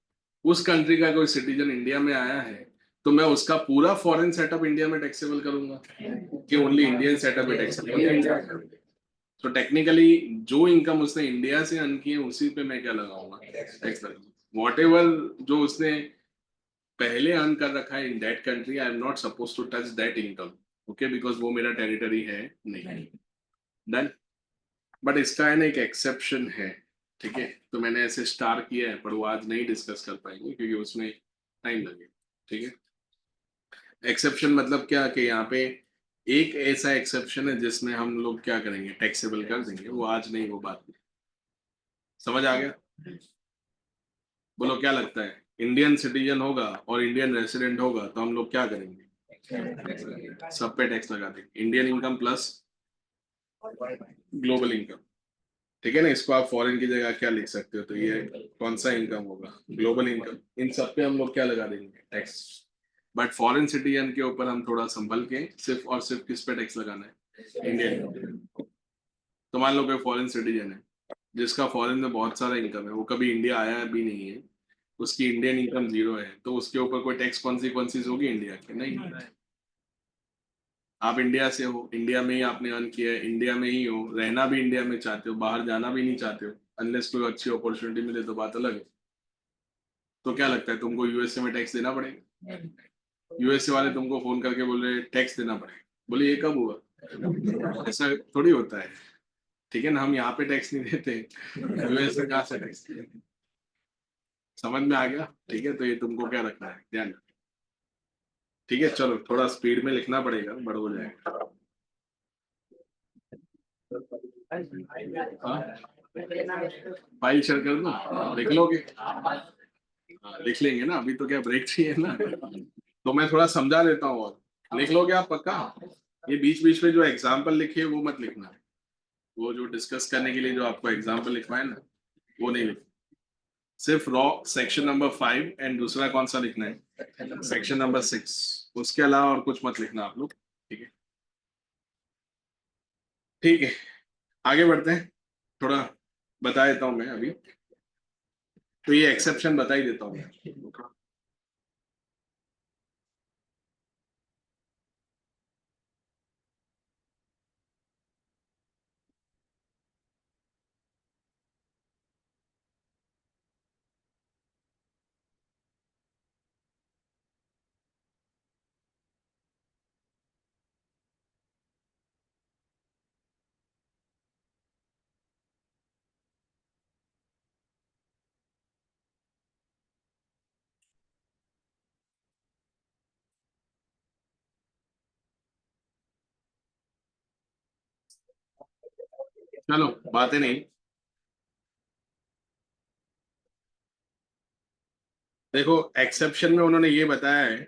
उस कंट्री का कोई सिटीजन इंडिया में आया है, तो मैं उसका पूरा फॉरेन सेटअप इंडिया में टैक्सेबल करूंगा कि ओनली इंडियन सेटअप में टैक्सेबल। तो टेक्निकली जो इनकम उसने इंडिया से अर्न की है उसी पे मैं क्या लगाऊंगा, टैक्स लगाऊंगा। वॉट एवर जो उसने पहले अर्न कर रखा है in that country, I am not suppose to touch that income, okay, because वो मेरा टेरिटरी है नहीं, डन। बट इसका है ना एक एक्सेप्शन है, ठीक है, तो मैंने ऐसे स्टार किया है, पर वो आज नहीं डिस्कस कर पाएंगे क्योंकि उसमें टाइम लगेगा, ठीक है। एक्सेप्शन मतलब क्या, कि यहाँ पे एक ऐसा एक्सेप्शन है जिसमें हम लोग क्या करेंगे, टैक्सेबल कर देंगे, वो आज नहीं, वो बात नहीं। समझ आ गया, बोलो क्या लगता है, इंडियन सिटीजन होगा और इंडियन रेसिडेंट होगा तो हम लोग क्या करेंगे, सब पे टैक्स लगा देंगे, Indian income plus global income, ठीक है ना। इसको आप फॉरेन की जगह क्या लिख सकते हो, तो ये कौन सा इनकम होगा, ग्लोबल इनकम, इन सब पे हम लोग क्या लगा देंगे, टैक्स। बट फॉरेन सिटीजन के ऊपर हम थोड़ा संभल के सिर्फ और सिर्फ किस पे टैक्स लगाना है, इंडियन। तो मान लो कोई फॉरेन सिटीजन है जिसका फॉरेन में बहुत सारा इनकम है, वो कभी इंडिया आया भी नहीं है, उसकी इंडियन इनकम 0 है, तो उसके ऊपर कोई टैक्स कॉन्सिक्वेंसीज होगी इंडिया के, नहीं। आप इंडिया से हो, इंडिया में ही आपने अर्न किया है, इंडिया में ही हो, रहना भी इंडिया में चाहते हो, बाहर जाना भी नहीं चाहते हो, अनलेस कोई अच्छी अपॉर्चुनिटी मिले तो बात अलग है। तो क्या लगता है तुमको यूएसए में टैक्स देना पड़ेगा, यूएसए वाले तुमको फोन करके बोल रहे टैक्स देना पड़ेगा, बोले ये कब हुआ, ऐसा थोड़ी होता है, ठीक है ना। हम यहाँ पे टैक्स नहीं देते, यूएसए कहाँ से टैक्स देते, समझ में आ गया, ठीक है। तो ये तुमको क्या रखना है, ध्यान रखना। ठीक है, चलो थोड़ा स्पीड में लिखना पड़ेगा, बड़ हो जाएगा। हाँ? फाइल शेयर कर दूं, लिख लोगे, हाँ, लिख लेंगे ना, अभी तो क्या ब्रेक चाहिए ना, तो मैं थोड़ा समझा देता हूँ, और लिख लोगे आप पक्का। ये बीच बीच में जो एग्जाम्पल लिखे है वो मत लिखना, वो जो डिस्कस करने के लिए जो आपको एग्जाम्पल लिखवाए ना, वो नहीं लिखना। सिर्फ रॉ सेक्शन नंबर 5 एंड दूसरा कौन सा लिखना है, सेक्शन नंबर 6, उसके अलावा और कुछ मत लिखना आप लोग, ठीक है। ठीक है, आगे बढ़ते हैं, थोड़ा बता देता हूँ मैं अभी, तो ये एक्सेप्शन बता ही देता हूँ मैं। चलो बातें नहीं, देखो एक्सेप्शन में उन्होंने ये बताया है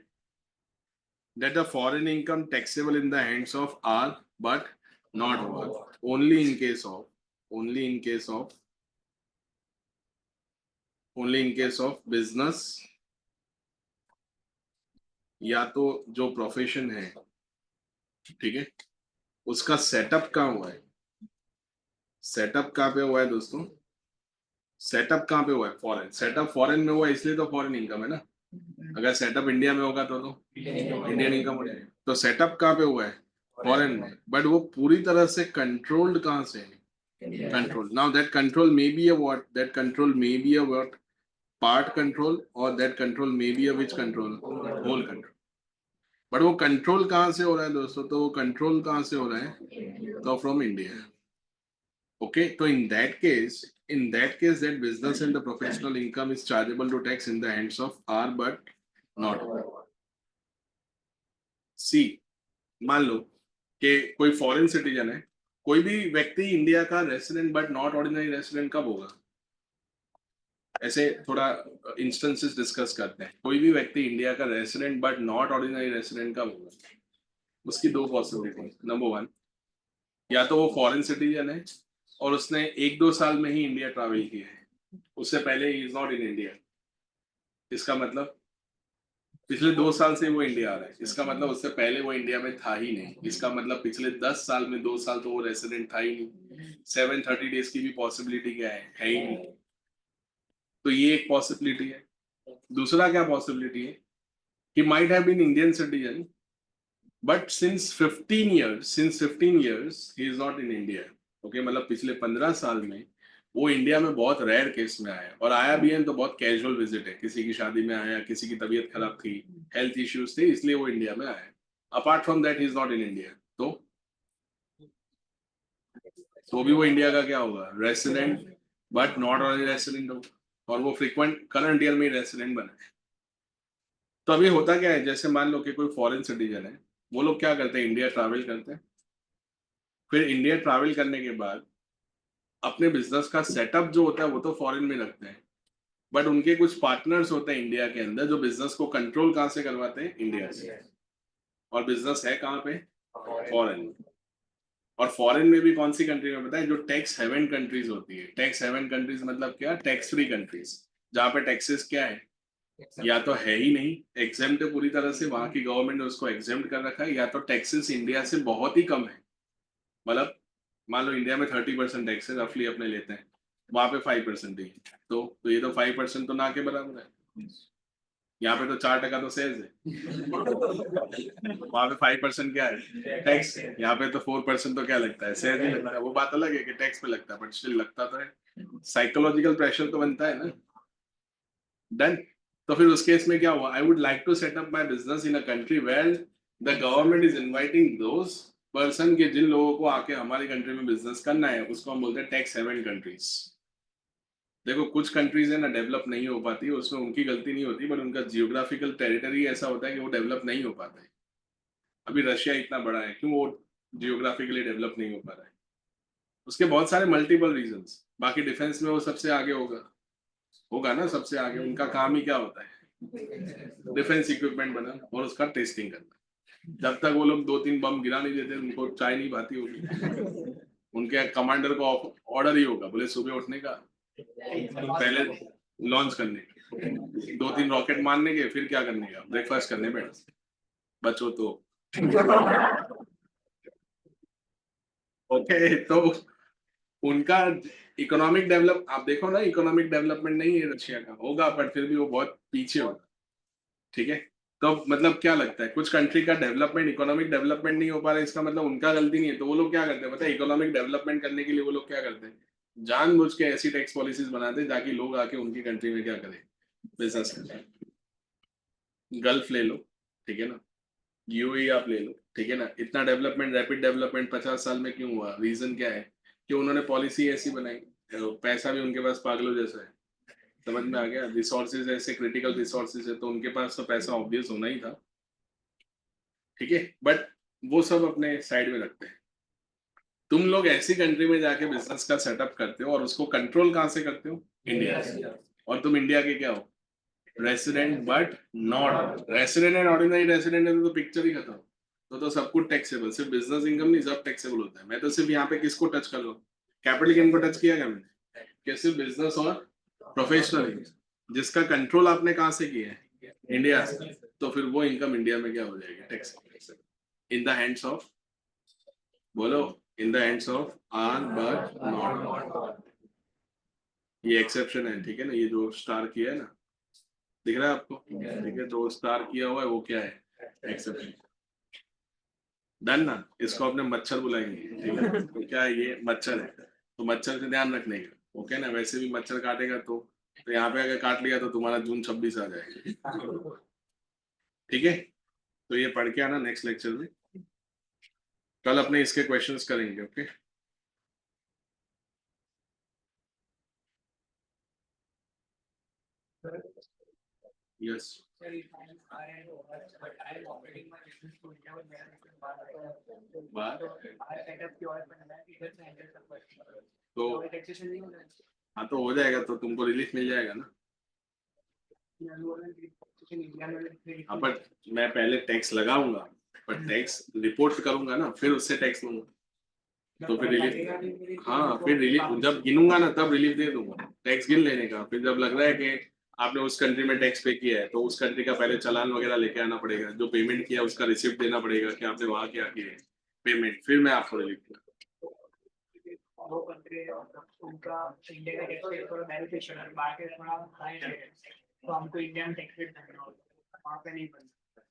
that the foreign income taxable in the hands of are but not work only in case of only in case of business या तो जो प्रोफेशन है, ठीक है, उसका सेटअप कहाँ हुआ है। सेटअप कहाँ पे हुआ है दोस्तों, सेटअप कहाँ पे हुआ है, फॉरेन। सेटअप फॉरेन में हुआ है इसलिए तो फॉरेन इनकम है ना। अगर सेटअप इंडिया में होगा तो इंडियन इनकम हो जाएगा। तो सेटअप कहाँ पे हुआ है, फॉरेन में, बट वो पूरी तरह से कंट्रोल्ड कहाँ से है, control. Now that control may be a what? That control may be a what? Part control, or that control may be a which control? Whole control. But वो कंट्रोल कहाँ से हो रहा है दोस्तों, तो वो कंट्रोल कहाँ से हो रहा है, तो फ्रॉम इंडिया। ओके, तो in that case that business and the professional income is chargeable to tax in the hands of R but not C। मान लो कि कोई फॉरेन सिटीजन है, कोई भी व्यक्ति इंडिया का resident but not ordinary resident कब होगा, ऐसे थोड़ा इंस्टेंसेस डिस्कस करते हैं। कोई भी व्यक्ति इंडिया का resident but not ordinary resident कब होगा, उसकी दो पॉसिबिलिटी। नंबर वन, या तो वो फॉरेन सिटीजन है और उसने 1-2 साल में ही इंडिया ट्रैवल किया है, उससे पहले he is not in India. इसका मतलब पिछले 2 साल से वो इंडिया आ रहा है, इसका मतलब उससे पहले वो इंडिया में था ही नहीं। इसका मतलब पिछले 10 साल में 2 साल तो वो रेसिडेंट था ही नहीं। 730 डेज की भी पॉसिबिलिटी क्या है ही नहीं। तो ये एक पॉसिबिलिटी है। दूसरा क्या पॉसिबिलिटी है, he might have been Indian citizen, but since 15 years he is not in India। Okay, मतलब पिछले 15 साल में वो इंडिया में बहुत रेयर केस में आया, और आया भी है तो बहुत कैजुअल विजिट है, किसी की शादी में आया, किसी की तबीयत खराब थी, हेल्थ इश्यूज थे, इसलिए वो इंडिया में आया। Apart from that he is not in India. तो भी वो इंडिया का क्या होगा, resident but not only resident होगा, और वो फ्रीक्वेंट करंट ईयर में रेसिडेंट बना है। तो अभी होता क्या है, जैसे मान लो कि कोई फॉरेन सिटीजन है, वो लोग क्या करते हैं, इंडिया ट्रैवल करते हैं। फिर इंडिया ट्रैवल करने के बाद अपने बिजनेस का सेटअप जो होता है वो तो फॉरेन में रखते हैं, बट उनके कुछ पार्टनर्स होते हैं इंडिया के अंदर जो बिजनेस को कंट्रोल कहाँ से करवाते हैं, इंडिया से। और बिजनेस है कहाँ पे, फॉरेन में। और फॉरेन में भी कौन सी कंट्री में पता है, जो टैक्स हेवन कंट्रीज होती है। टैक्स हेवन कंट्रीज मतलब क्या, टैक्स फ्री कंट्रीज, जहाँ पे टैक्सेस क्या है, या तो है ही नहीं, एग्जेम्प्ट है पूरी तरह से, वहां की गवर्नमेंट ने उसको एग्जेम्प्ट कर रखा है, या तो टैक्सेस इंडिया से बहुत ही कम है। मतलब मान लो इंडिया में 30% टैक्स है रफली अपने लेते हैं, वहां पे 5% ही है। तो ये तो 5% तो ना के बराबर है। यहाँ पे तो 4% तो सेज है, वहां पे 5% क्या है, टैक्स। यहाँ पे तो 4% तो क्या लगता है, सेज ही लगता है। वो बात अलग है कि टैक्स पे लगता है, बट स्टिल लगता तो है। साइकोलॉजिकल प्रेशर तो बनता है ना। डन। तो फिर उस केस में क्या हुआ, I would like to set up my business in a country where the government is inviting those person के, जिन लोगों को आके हमारी कंट्री में बिजनेस करना है, उसको हम बोलते हैं टैक्स हेवन कंट्रीज। देखो कुछ कंट्रीज है ना डेवलप नहीं हो पाती, उसमें उनकी गलती नहीं होती, बट उनका जियोग्राफिकल टेरिटरी ऐसा होता है कि वो डेवलप नहीं हो पाता है। अभी रशिया इतना बड़ा है, क्यों वो जियोग्राफिकली डेवलप नहीं हो पा रहा है, उसके बहुत सारे मल्टीपल रीजंस। बाकी डिफेंस में वो सबसे आगे होगा, होगा ना सबसे आगे। उनका काम ही क्या होता है, डिफेंस इक्विपमेंट बनाना और उसका टेस्टिंग करना। जब तक वो लोग 2-3 बम गिरा नहीं देते, उनको चाय नहीं भाती होगी। उनके कमांडर को ऑर्डर ही होगा, बोले सुबह उठने का, पहले लॉन्च करने का, 2-3 रॉकेट मारने के, फिर क्या करने का, ब्रेकफास्ट करने बैठ बचो तो। ओके, तो उनका इकोनॉमिक डेवलप आप देखो ना, इकोनॉमिक डेवलपमेंट नहीं है रशिया का, होगा बट फिर भी वो बहुत पीछे होगा। ठीक है, तो मतलब क्या लगता है, कुछ कंट्री का डेवलपमेंट, इकोनॉमिक डेवलपमेंट नहीं हो पा रहा है, इसका मतलब उनका गलती नहीं है। तो वो लोग क्या करते हैं पता है, इकोनॉमिक डेवलपमेंट करने के लिए वो लोग क्या करते हैं, जानबूझ के ऐसी टैक्स पॉलिसीज बनाते हैं ताकि लोग आके उनकी कंट्री में क्या करें, बिजनेस करें। गल्फ ले लो, ठीक है ना, यूएई आप ले लो, ठीक है ना, इतना डेवलपमेंट, रैपिड डेवलपमेंट 50 साल में क्यों हुआ, रीजन क्या है, कि उन्होंने पॉलिसी ऐसी बनाई। पैसा भी उनके पास पागलों जैसा है, समझ में आ गया। रिसोर्सेज ऐसे क्रिटिकल रिसोर्सेज है, तो उनके पास तो पैसा ऑब्वियस होना ही था। ठीक है, बट वो सब अपने साइड में रखते हैं। तुम लोग ऐसी कंट्री में जाके बिजनेस का सेटअप करते हो और उसको कंट्रोल कहाँ से करते हो, इंडिया से। और तुम इंडिया के क्या हो, resident but not resident and ordinary resident है तो पिक्चर ही खत्म। तो सब कुछ टैक्सेबल, सिर्फ बिजनेस इनकम नहीं, सब टैक्सेबल होता है। मैं तो सिर्फ यहाँ पे किसको टच कर लूँ, कैपिटल गेन को टच किया क्या मैंने, कि सिर्फ बिजनेस और प्रोफेशनल, जिसका कंट्रोल आपने कहाँ से किया है, इंडिया से, तो फिर वो इनकम इंडिया में क्या हो जाएगी, tax in the hands of, बोलो, इन द हैंड्स ऑफ आन बट नॉट। ये एक्सेप्शन है, ठीक है ना, ये जो स्टार किया है ना, दिख रहा है आपको, ठीक है, जो स्टार किया हुआ है वो क्या है, एक्सेप्शन। डन ना, इसको अपने मच्छर बुलाएंगे, ठीक है, तो क्या है, ये मच्छर है, तो मच्छर से ध्यान रखने का, ओके ना। वैसे भी मच्छर काटेगा तो यहाँ पे अगर काट लिया तो तुम्हारा जून 26 आ जाएगा, ठीक है। तो ये पढ़ के आना नेक्स्ट लेक्चर में, कल अपने इसके क्वेश्चंस करेंगे, ओके। यस, बात तो हाँ, तो हो जाएगा, तो तुमको रिलीफ मिल जाएगा ना। हाँ, पर मैं पहले टैक्स लगाऊंगा, पर टैक्स रिपोर्ट करूंगा ना, फिर उससे टैक्स लूंगा, तो फिर रिलीफ, हाँ फिर रिलीफ जब गिनूंगा ना तब रिलीफ दे दूंगा, टैक्स गिन लेने का। फिर जब लग रहा है कि आपने उस कंट्री में टैक्स पे किया है तो उस कंट्री का पहले चालान वगैरह लेके आना पड़ेगा, जो पेमेंट किया उसका रिसिप्ट देना पड़ेगा कि आपने वहां क्या किया है पेमेंट, फिर मैं आपको रिलीफ दूंगा। वो कंट्री उनका इंडिया का टैक्स रेट थोड़ा बेनिफिशियल है, बाकी थोड़ा हाई है, तो हमको इंडिया में टैक्स रेट देना होगा, वहाँ पे नहीं बनता।